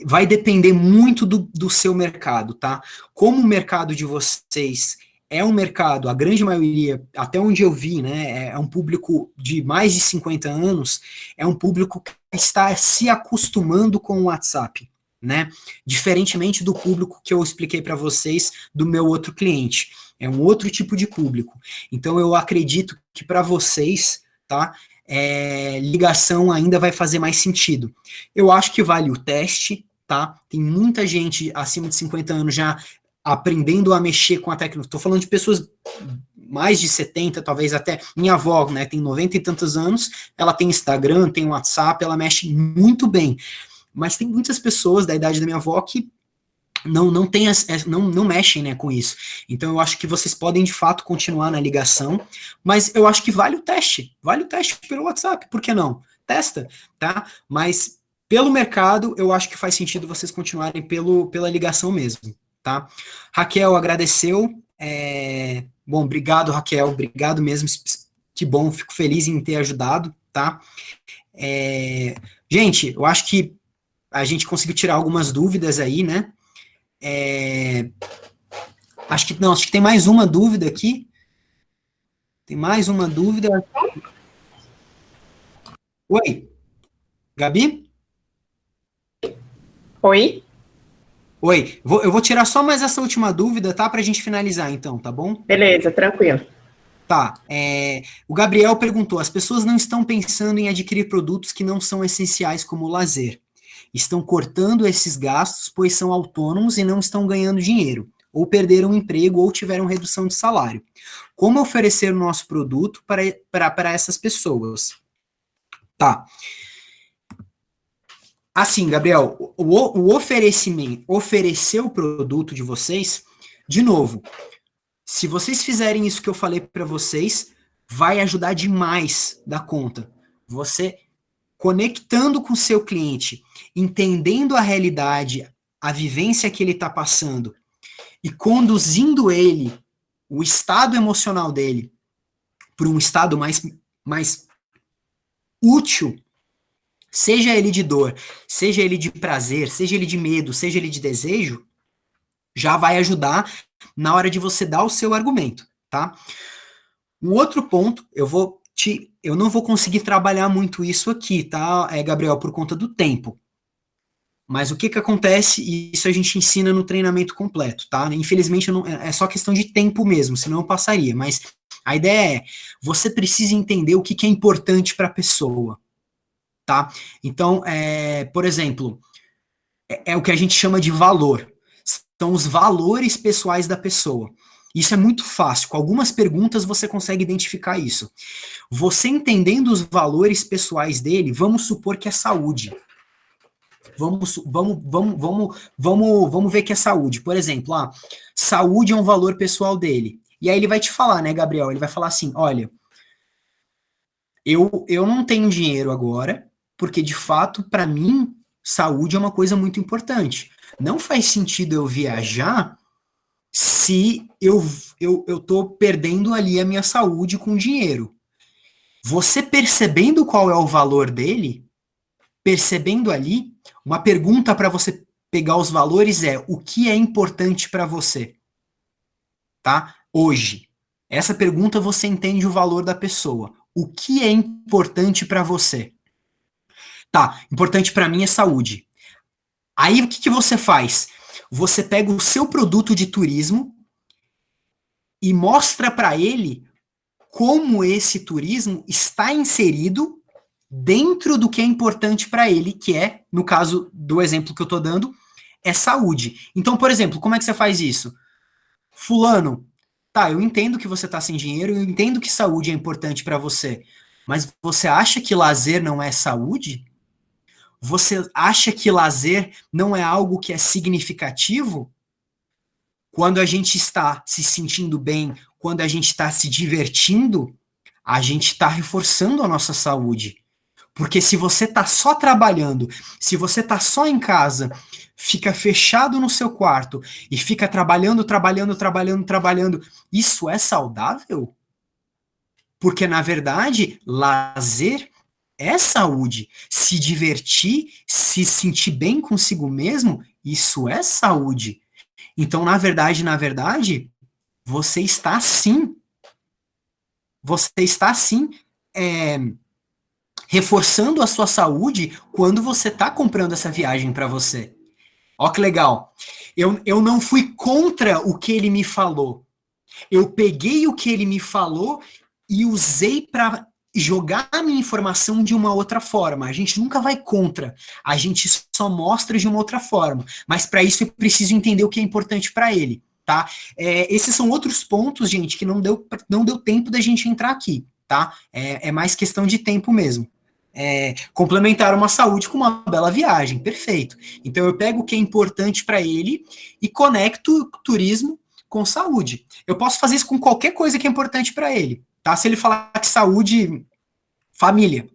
vai depender muito do seu mercado, tá? Como o mercado de vocês é um mercado, a grande maioria, até onde eu vi, né, é um público de mais de 50 anos, é um público que está se acostumando com o WhatsApp, né? Diferentemente do público que eu expliquei para vocês do meu outro cliente. É um outro tipo de público. Então eu acredito que para vocês, tá? Ligação ainda vai fazer mais sentido. Eu acho que vale o teste, tá? Tem muita gente acima de 50 anos já aprendendo a mexer com a tecnologia. Estou falando de pessoas mais de 70, talvez até minha avó, né, tem 90 e tantos anos, ela tem Instagram, tem WhatsApp, ela mexe muito bem. Mas tem muitas pessoas da idade da minha avó que não tem não mexem, né, com isso. Então eu acho que vocês podem de fato continuar na ligação, mas eu acho que vale o teste pelo WhatsApp, por que não? Testa, tá? Mas pelo mercado, eu acho que faz sentido vocês continuarem pela ligação mesmo, tá? Raquel agradeceu, bom, obrigado Raquel, obrigado mesmo, que bom, fico feliz em ter ajudado, tá? Gente, eu acho que a gente conseguiu tirar algumas dúvidas aí, né? Acho que tem mais uma dúvida aqui. Tem mais uma dúvida. Oi, Gabi? Oi? Oi, eu vou tirar só mais essa última dúvida, tá? Pra gente finalizar, então, tá bom? Beleza, tranquilo. Tá. O Gabriel perguntou: as pessoas não estão pensando em adquirir produtos que não são essenciais como o lazer. Estão cortando esses gastos, pois são autônomos e não estão ganhando dinheiro, ou perderam o emprego, ou tiveram redução de salário. Como oferecer o nosso produto para essas pessoas? Tá. Assim, Gabriel, o oferecimento, oferecer o produto de vocês, de novo, se vocês fizerem isso que eu falei para vocês, vai ajudar demais da conta. Você conectando com o seu cliente, entendendo a realidade, a vivência que ele está passando e conduzindo ele, o estado emocional dele, para um estado mais útil, seja ele de dor, seja ele de prazer, seja ele de medo, seja ele de desejo, já vai ajudar na hora de você dar o seu argumento, tá? Um outro ponto, eu não vou conseguir trabalhar muito isso aqui, tá, Gabriel, por conta do tempo. Mas o que que acontece, e isso a gente ensina no treinamento completo, tá? Infelizmente é só questão de tempo mesmo, senão eu passaria. Mas a ideia você precisa entender o que que é importante para a pessoa, tá? Então, por exemplo, é o que a gente chama de valor. São os valores pessoais da pessoa. Isso é muito fácil. Com algumas perguntas você consegue identificar isso. Você entendendo os valores pessoais dele, vamos supor que é saúde. Vamos ver que é saúde. Por exemplo, saúde é um valor pessoal dele. E aí ele vai te falar, né, Gabriel? Ele vai falar assim: olha, eu não tenho dinheiro agora, porque de fato, para mim, saúde é uma coisa muito importante. Não faz sentido eu viajar se eu tô perdendo ali a minha saúde com dinheiro. Você percebendo qual é o valor dele, percebendo ali, uma pergunta para você pegar os valores é: o que é importante para você? Tá? Hoje. Essa pergunta você entende o valor da pessoa. O que é importante para você? Tá, importante para mim é saúde. Aí o que que você faz? Você pega o seu produto de turismo e mostra para ele como esse turismo está inserido dentro do que é importante para ele, que é, no caso do exemplo que eu estou dando, é saúde. Então, por exemplo, como é que você faz isso? Fulano, tá, eu entendo que você está sem dinheiro, eu entendo que saúde é importante para você, mas você acha que lazer não é saúde? Você acha que lazer não é algo que é significativo? Quando a gente está se sentindo bem, quando a gente está se divertindo, a gente está reforçando a nossa saúde. Porque se você tá só trabalhando, se você tá só em casa, fica fechado no seu quarto e fica trabalhando, isso é saudável? Porque, na verdade, lazer é saúde. Se divertir, se sentir bem consigo mesmo, isso é saúde. Então, na verdade, você está sim, você está sim, é, reforçando a sua saúde quando você está comprando essa viagem para você. Ó que legal. Eu não fui contra o que ele me falou. Eu peguei o que ele me falou e usei para jogar a minha informação de uma outra forma. A gente nunca vai contra, a gente só mostra de uma outra forma. Mas para isso eu preciso entender o que é importante para ele, tá? Esses são outros pontos, gente, que não deu tempo da gente entrar aqui, tá? É mais questão de tempo mesmo. Complementar uma saúde com uma bela viagem, perfeito. Então eu pego o que é importante para ele e conecto o turismo com saúde. Eu posso fazer isso com qualquer coisa que é importante para ele, tá? Se ele falar que saúde, família.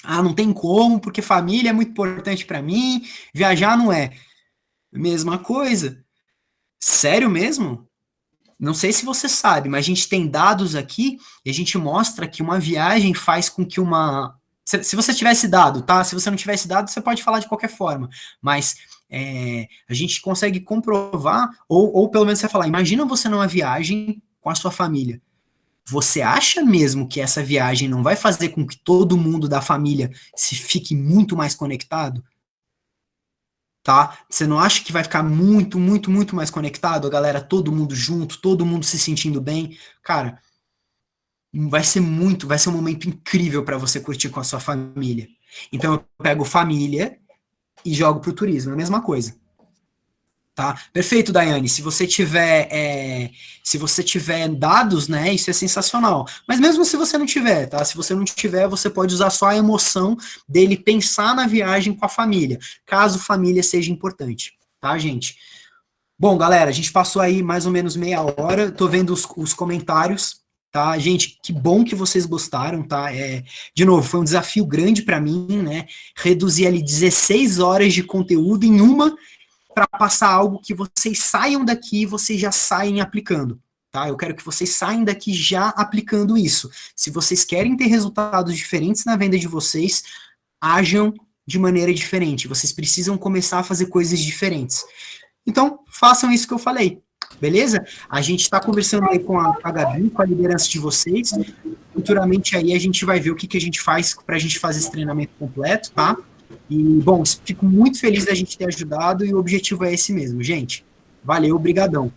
Ah, não tem como, porque família é muito importante para mim, viajar não é. Mesma coisa. Sério mesmo? Não sei se você sabe, mas a gente tem dados aqui e a gente mostra que uma viagem faz com que uma. Se você tivesse dado, tá? Se você não tivesse dado, você pode falar de qualquer forma. Mas a gente consegue comprovar, ou pelo menos você falar, imagina você numa viagem com a sua família. Você acha mesmo que essa viagem não vai fazer com que todo mundo da família se fique muito mais conectado? Tá? Você não acha que vai ficar muito mais conectado, a galera, todo mundo junto, todo mundo se sentindo bem? Cara, vai ser um momento incrível para você curtir com a sua família. Então eu pego família e jogo pro turismo, é a mesma coisa. Tá? Perfeito, Daiane. Se você tiver dados, né, isso é sensacional. Mas mesmo se você não tiver, tá? Se você não tiver, você pode usar só a emoção dele pensar na viagem com a família, caso família seja importante, tá, gente? Bom, galera, a gente passou aí mais ou menos meia hora. Tô vendo os comentários, tá? Gente, que bom que vocês gostaram, tá? De novo, foi um desafio grande para mim, né? Reduzir ali 16 horas de conteúdo em uma para passar algo que vocês saiam daqui e vocês já saem aplicando, tá? Eu quero que vocês saiam daqui já aplicando isso. Se vocês querem ter resultados diferentes na venda de vocês, ajam de maneira diferente. Vocês precisam começar a fazer coisas diferentes. Então, façam isso que eu falei, beleza? A gente está conversando aí com a Gabi, com a liderança de vocês. Futuramente aí a gente vai ver o que a gente faz para a gente fazer esse treinamento completo, tá? E, bom, fico muito feliz da gente ter ajudado e o objetivo é esse mesmo, gente. Valeu, brigadão.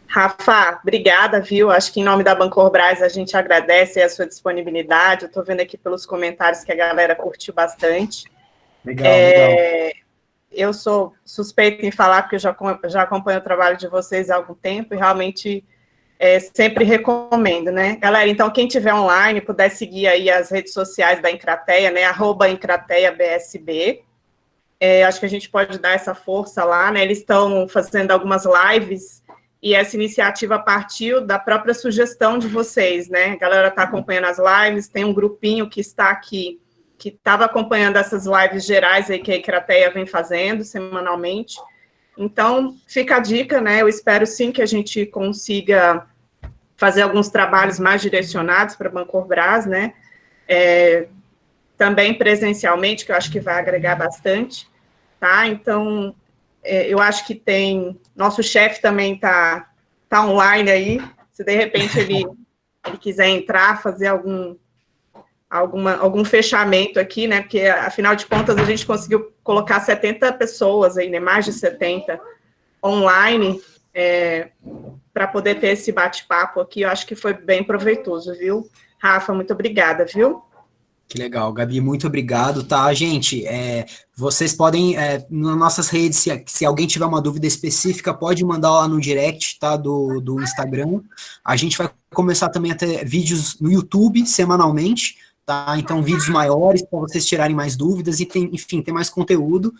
Rafa, obrigada, viu? Acho que em nome da Bancorbras a gente agradece a sua disponibilidade. Eu estou vendo aqui pelos comentários que a galera curtiu bastante. Legal, legal. Eu sou suspeita em falar, porque eu já acompanho o trabalho de vocês há algum tempo e realmente sempre recomendo, né? Galera, então, quem tiver online, puder seguir aí as redes sociais da Encrateia, né? @EncrateiaBSB. Acho que a gente pode dar essa força lá, né? Eles estão fazendo algumas lives e essa iniciativa partiu da própria sugestão de vocês, né? A galera está acompanhando as lives, tem um grupinho que está aqui, que estava acompanhando essas lives gerais aí que a Encrateia vem fazendo semanalmente. Então, fica a dica, né? Eu espero sim que a gente consiga fazer alguns trabalhos mais direcionados para a Bancorbras, né? Também presencialmente, que eu acho que vai agregar bastante, tá? Então, eu acho que nosso chefe também tá online aí, se de repente ele quiser entrar, fazer algum fechamento aqui, né? Porque, afinal de contas, a gente conseguiu colocar 70 pessoas aí, né? Mais de 70 online, para poder ter esse bate-papo aqui. Eu acho que foi bem proveitoso, viu? Rafa, muito obrigada, viu? Que legal, Gabi, muito obrigado, tá, gente? Vocês podem, nas nossas redes, se alguém tiver uma dúvida específica, pode mandar lá no direct, tá, do Instagram. A gente vai começar também a ter vídeos no YouTube semanalmente, tá? Então, vídeos maiores para vocês tirarem mais dúvidas e, enfim, ter mais conteúdo.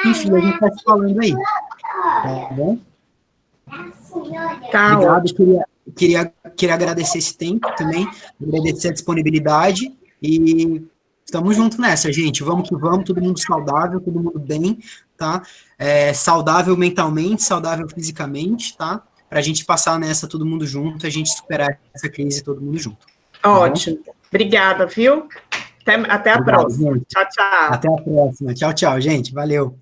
Enfim, a gente vai se falando aí, tá bom? Tá, obrigado, queria agradecer esse tempo também, agradecer a disponibilidade. E Estamos juntos nessa, gente. Vamos que vamos, todo mundo saudável, todo mundo bem, tá? Saudável mentalmente, saudável fisicamente, tá? Pra gente passar nessa todo mundo junto, a gente superar essa crise todo mundo junto. Tá Ótimo. bom? Obrigada, viu? Até a Obrigado, próxima. gente. Tchau, tchau. Até a próxima. Tchau, tchau, gente. Valeu.